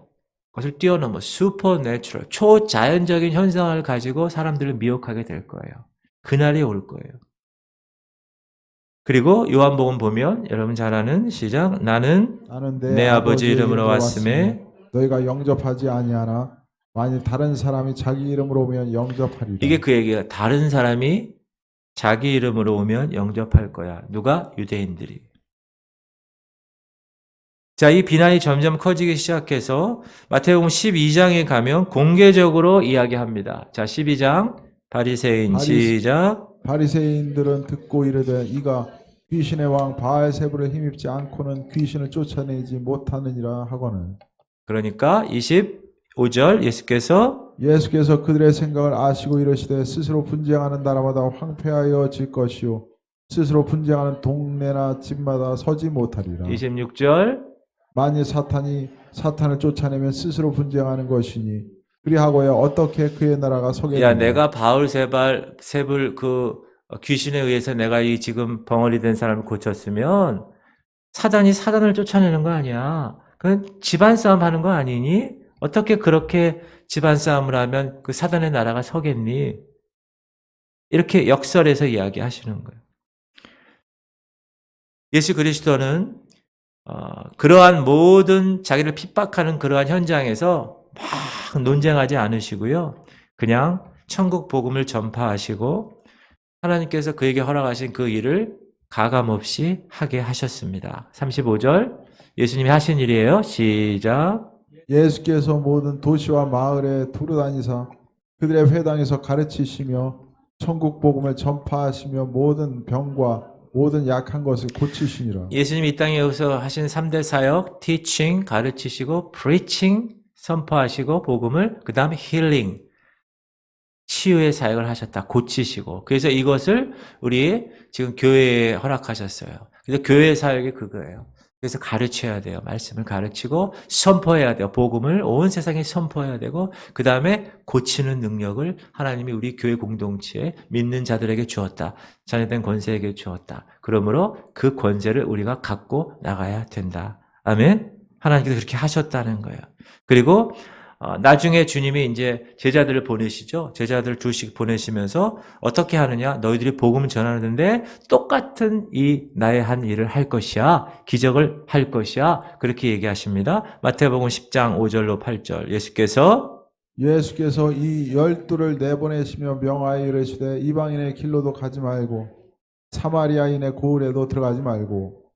것을 뛰어넘어 슈퍼 내추럴, 초자연적인 현상을 가지고 사람들을 미혹하게 될 거예요. 그날이 올 거예요. 그리고 요한복음 보면 여러분 잘 아는 시작, 나는 내 아버지 이름으로 왔음에
너희가 영접하지 아니하나 만일 다른 사람이 자기 이름으로 오면 영접하리라.
이게 그 얘기가 다른 사람이 자기 이름으로 오면 영접할 거야. 누가? 유대인들이. 자, 이 비난이 점점 커지기 시작해서 마태복음 12장에 가면 공개적으로 이야기합니다. 자, 12장 바리새인 시작.
바리새인들은 듣고 이르되 이가 귀신의 왕 바알세불을 힘입지 않고는 귀신을 쫓아내지 못하느니라 하거늘.
그러니까 25절 예수께서
그들의 생각을 아시고 이르시되 스스로 분쟁하는 나라마다 황폐하여질 것이요 스스로 분쟁하는 동네나 집마다 서지 못하리라.
26절
만일 사탄을 쫓아내면 스스로 분쟁하는 것이니 그리하고야 어떻게 그의 나라가 서겠느냐.
야, 내가 바울세불 그 귀신에 의해서 내가 이 지금 벙어리 된 사람을 고쳤으면 사단이 사단을 쫓아내는 거 아니야. 그건 집안 싸움 하는 거 아니니? 어떻게 그렇게 집안 싸움을 하면 그 사단의 나라가 서겠니? 이렇게 역설해서 이야기하시는 거예요. 예수 그리스도는 그러한 모든 자기를 핍박하는 그러한 현장에서 막 논쟁하지 않으시고요. 그냥 천국 복음을 전파하시고 하나님께서 그에게 허락하신 그 일을 가감없이 하게 하셨습니다. 35절 예수님이 하신 일이에요. 시작.
예수께서 모든 도시와 마을에 두루다니사 그들의 회당에서 가르치시며 천국 복음을 전파하시며 모든 병과 모든 약한 것을 고치시니라.
예수님이 이 땅에 오셔서 하신 3대 사역, teaching, 가르치시고, preaching, 선포하시고, 복음을, 그 다음에 healing, 치유의 사역을 하셨다. 고치시고. 그래서 이것을 우리 지금 교회에 허락하셨어요. 그래서 교회의 사역이 그거예요. 그래서 가르쳐야 돼요. 말씀을 가르치고 선포해야 돼요. 복음을 온 세상에 선포해야 되고 그 다음에 고치는 능력을 하나님이 우리 교회 공동체에 믿는 자들에게 주었다. 자녀된 권세에게 주었다. 그러므로 그 권세를 우리가 갖고 나가야 된다. 아멘. 하나님께서 그렇게 하셨다는 거예요. 그리고 나중에 주님이 이제 제자들을 보내시죠. 제자들 둘씩 보내시면서 어떻게 하느냐? 너희들이 복음을 전하는데 똑같은 이 나의 한 일을 할 것이야. 기적을 할 것이야. 그렇게 얘기하십니다. 마태복음 10장 5절로 8절 예수께서
이 12를 내보내시며 명하여 이르시되 이방인의 길로도 가지 말고 사마리아인의 고을에도 들어가지 말고.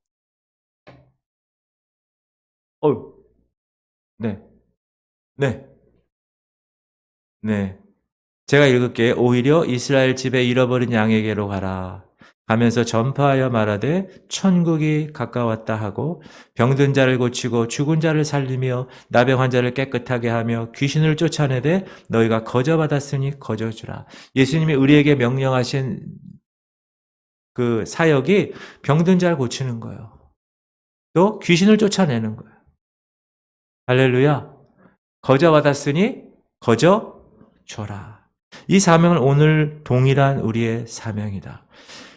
네. 제가 읽을게요. 오히려 이스라엘 집에 잃어버린 양에게로 가라. 가면서 전파하여 말하되 천국이 가까웠다 하고 병든 자를 고치고 죽은 자를 살리며 나병 환자를 깨끗하게 하며 귀신을 쫓아내되 너희가 거저받았으니 거저주라. 예수님이 우리에게 명령하신 그 사역이 병든 자를 고치는 거예요. 또 귀신을 쫓아내는 거예요. 할렐루야. 거저받았으니 거저 줘라. 이 사명은 오늘 동일한 우리의 사명이다.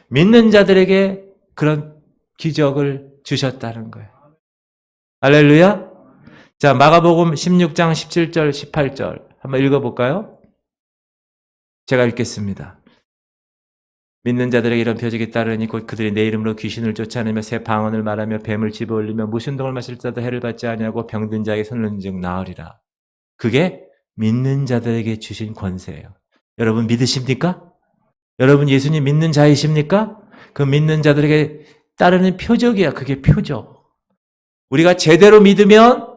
믿는 자들에게 그런 기적을 주셨다는 거예요. 할렐루야. 자, 마가복음 16장 17절 18절 한번 읽어볼까요? 제가 읽겠습니다. 믿는 자들에게 이런 표적이 따르니 곧 그들이 내 이름으로 귀신을 쫓아내며 새 방언을 말하며 뱀을 집어올리며 무슨 동을 마실 자도 해를 받지 아니하고 병든 자에게 손을 얹은 즉 나으리라. 그게 믿는 자들에게 주신 권세예요. 여러분 믿으십니까? 여러분 예수님 믿는 자이십니까? 그 믿는 자들에게 따르는 표적이야. 그게 표적. 우리가 제대로 믿으면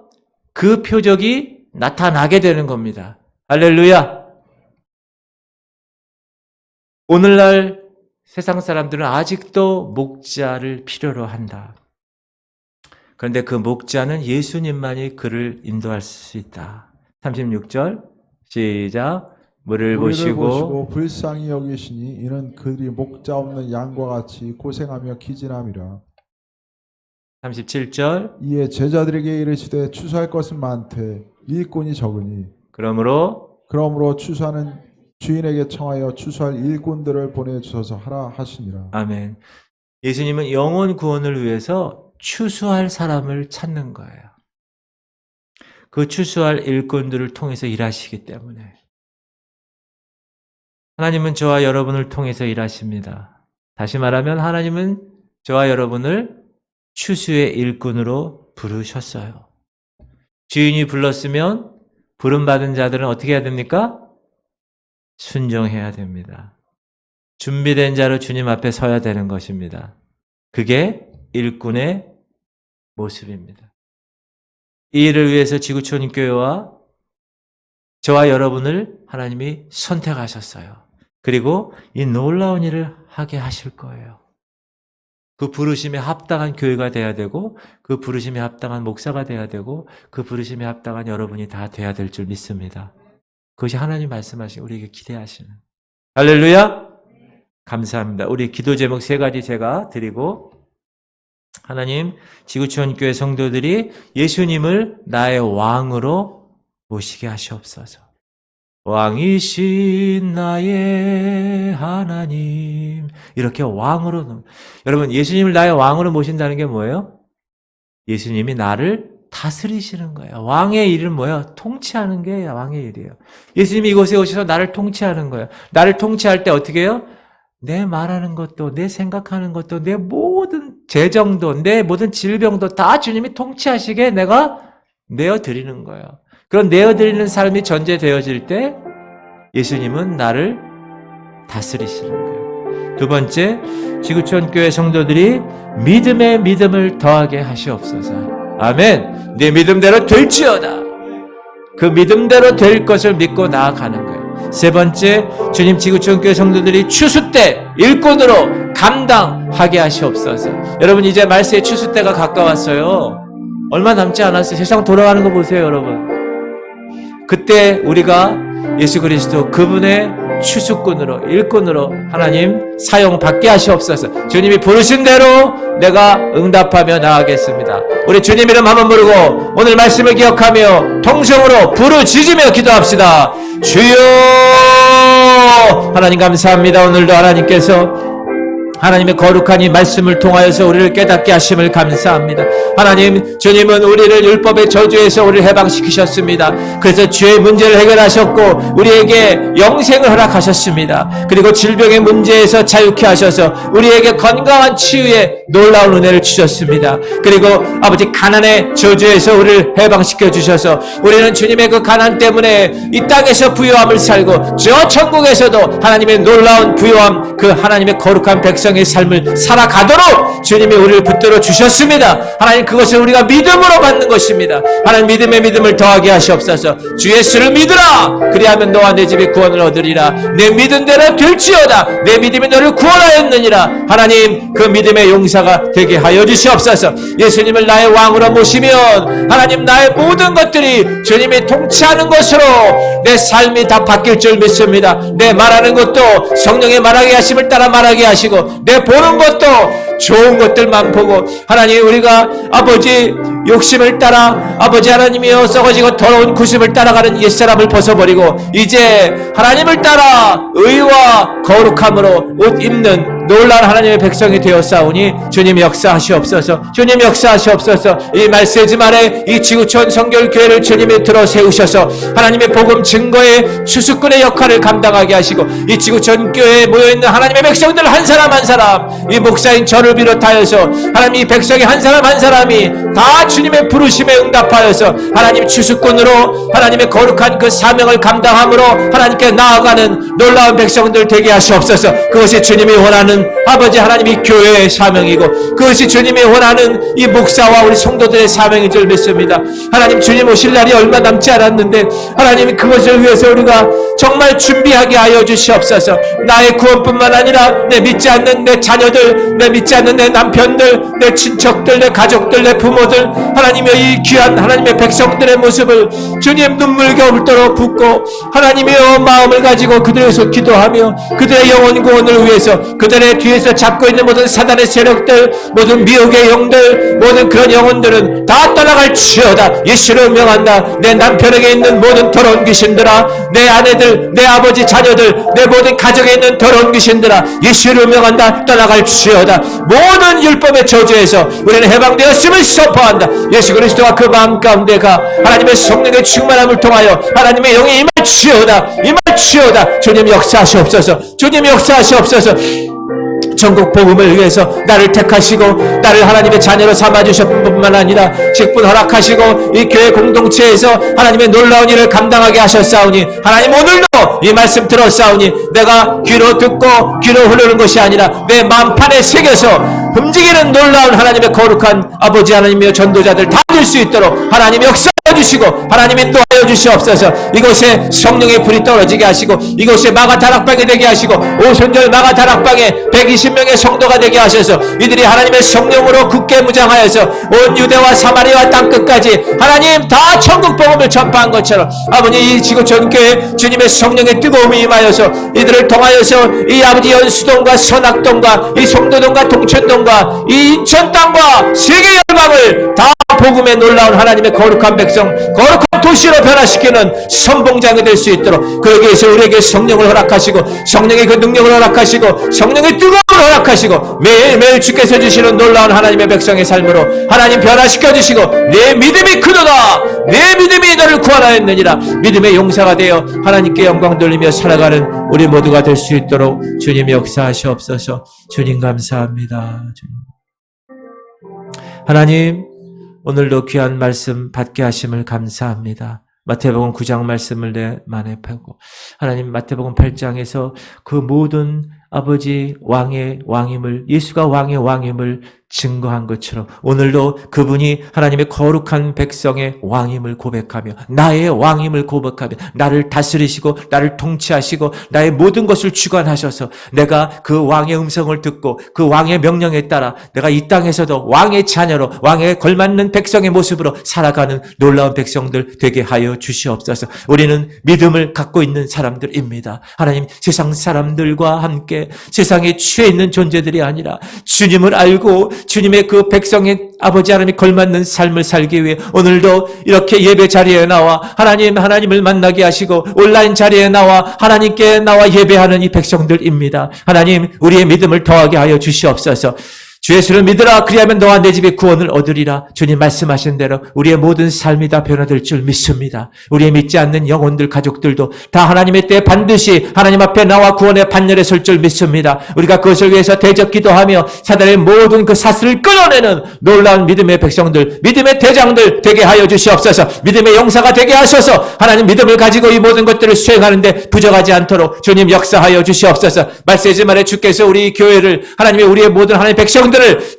그 표적이 나타나게 되는 겁니다. 할렐루야. 오늘날 세상 사람들은 아직도 목자를 필요로 한다. 그런데 그 목자는 예수님만이 그를 인도할 수 있다. 36절 시작. 물을 보시고
불쌍히 여기시니 이는 그들이 목자 없는 양과 같이 고생하며 기진함이라.
37절
이에 제자들에게 이르시되 추수할 것은 많되 일꾼이 적으니
그러므로
추수하는 주인에게 청하여 추수할 일꾼들을 보내주소서 하라 하시니라.
아멘. 예수님은 영혼 구원을 위해서 추수할 사람을 찾는 거예요. 그 추수할 일꾼들을 통해서 일하시기 때문에. 하나님은 저와 여러분을 통해서 일하십니다. 다시 말하면 하나님은 저와 여러분을 추수의 일꾼으로 부르셨어요. 주인이 불렀으면 부름받은 자들은 어떻게 해야 됩니까? 순종해야 됩니다. 준비된 자로 주님 앞에 서야 되는 것입니다. 그게 일꾼의 모습입니다. 이 일을 위해서 지구촌 교회와 저와 여러분을 하나님이 선택하셨어요. 그리고 이 놀라운 일을 하게 하실 거예요. 그 부르심에 합당한 교회가 돼야 되고, 그 부르심에 합당한 목사가 돼야 되고, 그 부르심에 합당한 여러분이 다 돼야 될 줄 믿습니다. 그것이 하나님 말씀하신 우리에게 기대하시는. 할렐루야! 감사합니다. 우리 기도 제목 3가지 제가 드리고, 하나님, 지구촌 교회 성도들이 예수님을 나의 왕으로 모시게 하시옵소서. 왕이신 나의 하나님. 이렇게 왕으로. 여러분, 예수님을 나의 왕으로 모신다는 게 뭐예요? 예수님이 나를 다스리시는 거예요. 왕의 일은 뭐예요? 통치하는 게 왕의 일이에요. 예수님이 이곳에 오셔서 나를 통치하는 거예요. 나를 통치할 때 어떻게 해요? 내 말하는 것도, 내 생각하는 것도, 내 모든 재정도, 내 모든 질병도 다 주님이 통치하시게 내가 내어드리는 거예요. 그런 내어드리는 삶이 전제되어질 때 예수님은 나를 다스리시는 거예요. 2번째, 지구촌 교회 성도들이 믿음에 믿음을 더하게 하시옵소서. 아멘. 내 믿음대로 될지어다. 그 믿음대로 될 것을 믿고 나아가는 거예요. 3번째, 주님 지구촌 교회 성도들이 추수 때 일꾼으로 감당하게 하시옵소서. 여러분, 이제 말세의 추수 때가 가까웠어요. 얼마 남지 않았어요. 세상 돌아가는 거 보세요, 여러분. 그때 우리가 예수 그리스도 그분의 추수꾼으로, 일꾼으로 하나님 사용받게 하시옵소서. 주님이 부르신 대로 내가 응답하며 나아가겠습니다. 우리 주님 이름 한번 부르고 오늘 말씀을 기억하며 통성으로 부르짖으며 기도합시다. 주여! 하나님 감사합니다. 오늘도 하나님께서 하나님의 거룩한 이 말씀을 통하여서 우리를 깨닫게 하심을 감사합니다. 하나님, 주님은 우리를 율법의 저주에서 우리를 해방시키셨습니다. 그래서 죄의 문제를 해결하셨고 우리에게 영생을 허락하셨습니다. 그리고 질병의 문제에서 자유케 하셔서 우리에게 건강한 치유의 놀라운 은혜를 주셨습니다. 그리고 아버지 가난의 저주에서 우리를 해방시켜 주셔서 우리는 주님의 그 가난 때문에 이 땅에서 부요함을 살고 저 천국에서도 하나님의 놀라운 부요함, 그 하나님의 거룩한 백성의 삶을 살아가도록 주님이 우리를 붙들어 주셨습니다. 하나님, 그것을 우리가 믿음으로 받는 것입니다. 하나님, 믿음에 믿음을 더하게 하시옵소서. 주 예수를 믿으라. 그리하면 너와 내 집이 구원을 얻으리라. 내 믿은 대로 될지어다. 내 믿음이 너를 구원하였느니라. 하나님, 그 믿음의 용사가 되게 하여 주시옵소서. 예수님을 나의 왕으로 모시면 하나님, 나의 모든 것들이 주님이 통치하는 것으로 내 삶이 다 바뀔 줄 믿습니다. 내 말하는 것도 성령의 말하게 하심을 따라 말하게 하시고, 내 보는 것도 좋은 것들만 보고, 하나님, 우리가 아버지 욕심을 따라 아버지 하나님이여 썩어지고 더러운 구습을 따라가는 옛사람을 벗어버리고 이제 하나님을 따라 의와 거룩함으로 옷 입는 놀라운 하나님의 백성이 되었사오니 주님 역사하시옵소서. 주님 역사하시옵소서. 이 말세지 아래 이 지구촌 성결교회를 주님이 들어 세우셔서 하나님의 복음 증거의 추수꾼의 역할을 감당하게 하시고, 이 지구촌 교회에 모여있는 하나님의 백성들 한 사람 한 사람, 이 목사인 저를 비롯하여서 하나님, 이 백성의 한 사람 한 사람이 다 주님의 부르심에 응답하여서 하나님 추수꾼으로 하나님의 거룩한 그 사명을 감당함으로 하나님께 나아가는 놀라운 백성들 되게 하시옵소서. 그것이 주님이 원하는 아버지 하나님이 교회의 사명이고, 그것이 주님이 원하는 이 목사와 우리 성도들의 사명인 줄 믿습니다. 하나님, 주님 오실 날이 얼마 남지 않았는데 하나님, 그것을 위해서 우리가 정말 준비하게 하여 주시옵소서. 나의 구원뿐만 아니라 내 믿지 않는 내 자녀들, 내 믿지 않는 내 남편들, 내 친척들, 내 가족들, 내 부모들, 하나님의 이 귀한 하나님의 백성들의 모습을 주님 눈물겨울도록 붓고 하나님의 마음을 가지고 그들에서 기도하며 그들의 영혼 구원을 위해서, 그들의 뒤에서 잡고 있는 모든 사단의 세력들, 모든 미혹의 영들, 모든 그런 영혼들은 다 떠나갈지어다. 예수를 명한다. 내 남편에게 있는 모든 더러운 귀신들아, 내 아내들, 내 아버지, 자녀들, 내 모든 가정에 있는 더러운 귀신들아, 예수를 명한다. 떠나갈지어다. 모든 율법의 저주에서 우리는 해방되었음을 선포한다. 예수 그리스도가 그 마음 가운데 가 하나님의 성령의 충만함을 통하여 하나님의 영이 임할지어다. 임할지어다. 주님 역사하시옵소서. 주님 역사하시옵소서. 전국 복음을 위해서 나를 택하시고 나를 하나님의 자녀로 삼아주셨을 뿐만 아니라 직분 허락하시고 이 교회 공동체에서 하나님의 놀라운 일을 감당하게 하셨사오니 하나님 오늘도 이 말씀 들었사오니 내가 귀로 듣고 귀로 흐르는 것이 아니라 내 마음판에 새겨서 움직이는 놀라운 하나님의 거룩한 아버지 하나님이여 전도자들 다 될 수 있도록 하나님 역사해 주시고 하나님이 인도하여 주시옵소서. 이곳에 성령의 불이 떨어지게 하시고 이곳에 마가 다락방이 되게 하시고 오순절 마가 다락방에 120명의 성도가 되게 하셔서 이들이 하나님의 성령으로 굳게 무장하여서 온 유대와 사마리아 땅끝까지 하나님 다 천국 복음을 전파한 것처럼 아버지 이 지구 전교회 주님의 성령의 뜨거움이 임하여서 이들을 통하여서 이 아버지 연수동과 선악동과 이 송도동과 동천동과 이 인천 땅과 세계 열방을 다 복음의 놀라운 하나님의 거룩한 백성, 거룩한 도시로 변화시키는 선봉장이 될 수 있도록 그러기 위해서 우리에게 성령을 허락하시고 성령의 그 능력을 허락하시고 성령의 뜨거움을 허락하시고 매일매일 주께서 주시는 놀라운 하나님의 백성의 삶으로 하나님 변화시켜 주시고 내 믿음이 크도다. 내 믿음이 너를 구원하였느니라. 믿음의 용사가 되어 하나님께 영광 돌리며 살아가는 우리 모두가 될 수 있도록 주님 역사하시옵소서. 주님 감사합니다. 주님. 하나님 오늘도 귀한 말씀 받게 하심을 감사합니다. 마태복음 9장 말씀을 내 만에 펴고 하나님 마태복음 8장에서 그 모든 아버지 왕의 왕임을 예수가 왕의 왕임을 증거한 것처럼 오늘도 그분이 하나님의 거룩한 백성의 왕임을 고백하며 나의 왕임을 고백하며 나를 다스리시고 나를 통치하시고 나의 모든 것을 주관하셔서 내가 그 왕의 음성을 듣고 그 왕의 명령에 따라 내가 이 땅에서도 왕의 자녀로 왕에 걸맞는 백성의 모습으로 살아가는 놀라운 백성들 되게 하여 주시옵소서. 우리는 믿음을 갖고 있는 사람들입니다. 하나님 세상 사람들과 함께 세상에 취해 있는 존재들이 아니라 주님을 알고 주님의 그 백성의 아버지 하나님이 걸맞는 삶을 살기 위해 오늘도 이렇게 예배 자리에 나와 하나님을 만나게 하시고 온라인 자리에 나와 하나님께 나와 예배하는 이 백성들입니다. 하나님 우리의 믿음을 더하게 하여 주시옵소서. 주 예수를 믿으라 그리하면 너와 내 집이 구원을 얻으리라. 주님 말씀하신 대로 우리의 모든 삶이 다 변화될 줄 믿습니다. 우리의 믿지 않는 영혼들 가족들도 다 하나님의 때에 반드시 하나님 앞에 나와 구원의 판결에 설 줄 믿습니다. 우리가 그것을 위해서 대적 기도하며 사단의 모든 그 사슬을 끊어내는 놀라운 믿음의 백성들, 믿음의 대장들 되게 하여 주시옵소서. 믿음의 용사가 되게 하셔서 하나님 믿음을 가지고 이 모든 것들을 수행하는데 부족하지 않도록 주님 역사하여 주시옵소서. 말세지 말에 주께서 우리 교회를 하나님의 우리의 모든 하나님의 백성들을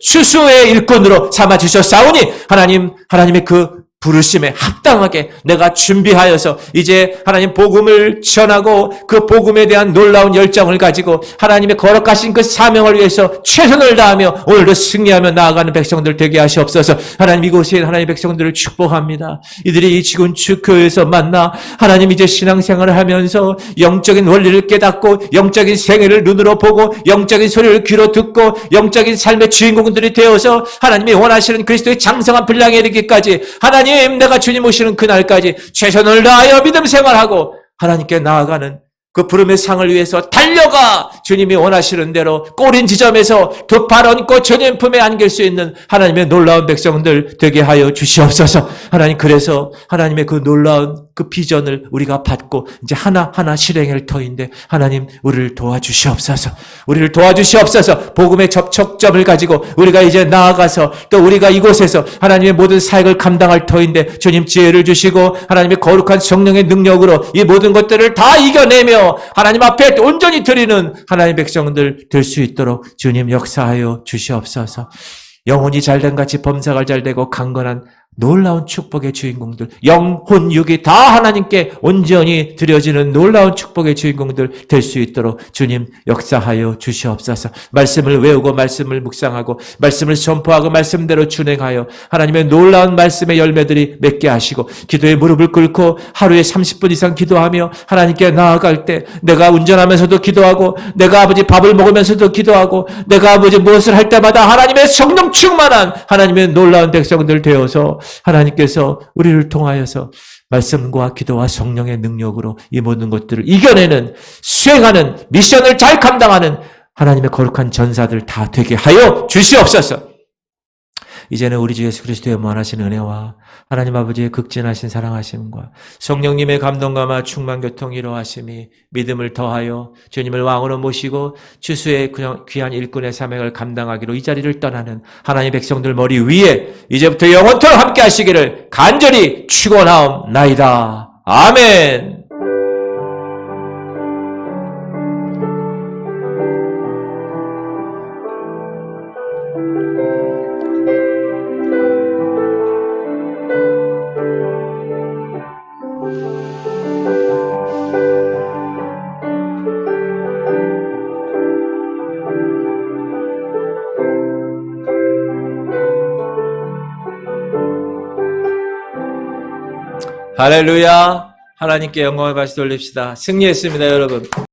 추수의 일꾼으로 삼아주셨사오니 하나님의 그 부르심에 합당하게 내가 준비하여서 이제 하나님 복음을 전하고 그 복음에 대한 놀라운 열정을 가지고 하나님의 거룩하신 그 사명을 위해서 최선을 다하며 오늘도 승리하며 나아가는 백성들 되게 하시옵소서. 하나님 이곳에 하나님의 백성들을 축복합니다. 이들이 이 지금 주교에서 만나 하나님 이제 신앙생활을 하면서 영적인 원리를 깨닫고 영적인 생애를 눈으로 보고 영적인 소리를 귀로 듣고 영적인 삶의 주인공들이 되어서 하나님이 원하시는 그리스도의 장성한 분량에 이르기까지 하나님 내가 주님 오시는 그날까지 최선을 다하여 믿음 생활하고 하나님께 나아가는 그 부름의 상을 위해서 달려가 주님이 원하시는 대로 꼬린 지점에서 두 팔 얹고 주님 품에 안길 수 있는 하나님의 놀라운 백성들 되게 하여 주시옵소서. 하나님 그래서 하나님의 그 놀라운 그 비전을 우리가 받고 이제 하나하나 실행할 터인데 하나님 우리를 도와주시옵소서. 우리를 도와주시옵소서. 복음의 접촉점을 가지고 우리가 이제 나아가서 또 우리가 이곳에서 하나님의 모든 사역을 감당할 터인데 주님 지혜를 주시고 하나님의 거룩한 성령의 능력으로 이 모든 것들을 다 이겨내며 하나님 앞에 온전히 드리는 하나님의 백성들 될 수 있도록 주님 역사하여 주시옵소서. 영혼이 잘된 같이 범사가 잘되고 강건한 놀라운 축복의 주인공들, 영혼, 육이 다 하나님께 온전히 드려지는 놀라운 축복의 주인공들 될 수 있도록 주님 역사하여 주시옵소서. 말씀을 외우고 말씀을 묵상하고 말씀을 선포하고 말씀대로 준행하여 하나님의 놀라운 말씀의 열매들이 맺게 하시고 기도에 무릎을 꿇고 하루에 30분 이상 기도하며 하나님께 나아갈 때 내가 운전하면서도 기도하고 내가 아버지 밥을 먹으면서도 기도하고 내가 아버지 무엇을 할 때마다 하나님의 성령 충만한 하나님의 놀라운 백성들 되어서 하나님께서 우리를 통하여서 말씀과 기도와 성령의 능력으로 이 모든 것들을 이겨내는 수행하는 미션을 잘 감당하는 하나님의 거룩한 전사들 다 되게 하여 주시옵소서. 이제는 우리 주 예수 그리스도의 무한하신 은혜와 하나님 아버지의 극진하신 사랑하심과 성령님의 감동감화 충만 교통 이루하심이 믿음을 더하여 주님을 왕으로 모시고 추수의 귀한 일꾼의 사명을 감당하기로 이 자리를 떠나는 하나님의 백성들 머리 위에 이제부터 영원토록 함께 하시기를 간절히 축원하옵나이다. 아멘. 할렐루야. 하나님께 영광을 다시 돌립시다. 승리했습니다, 여러분.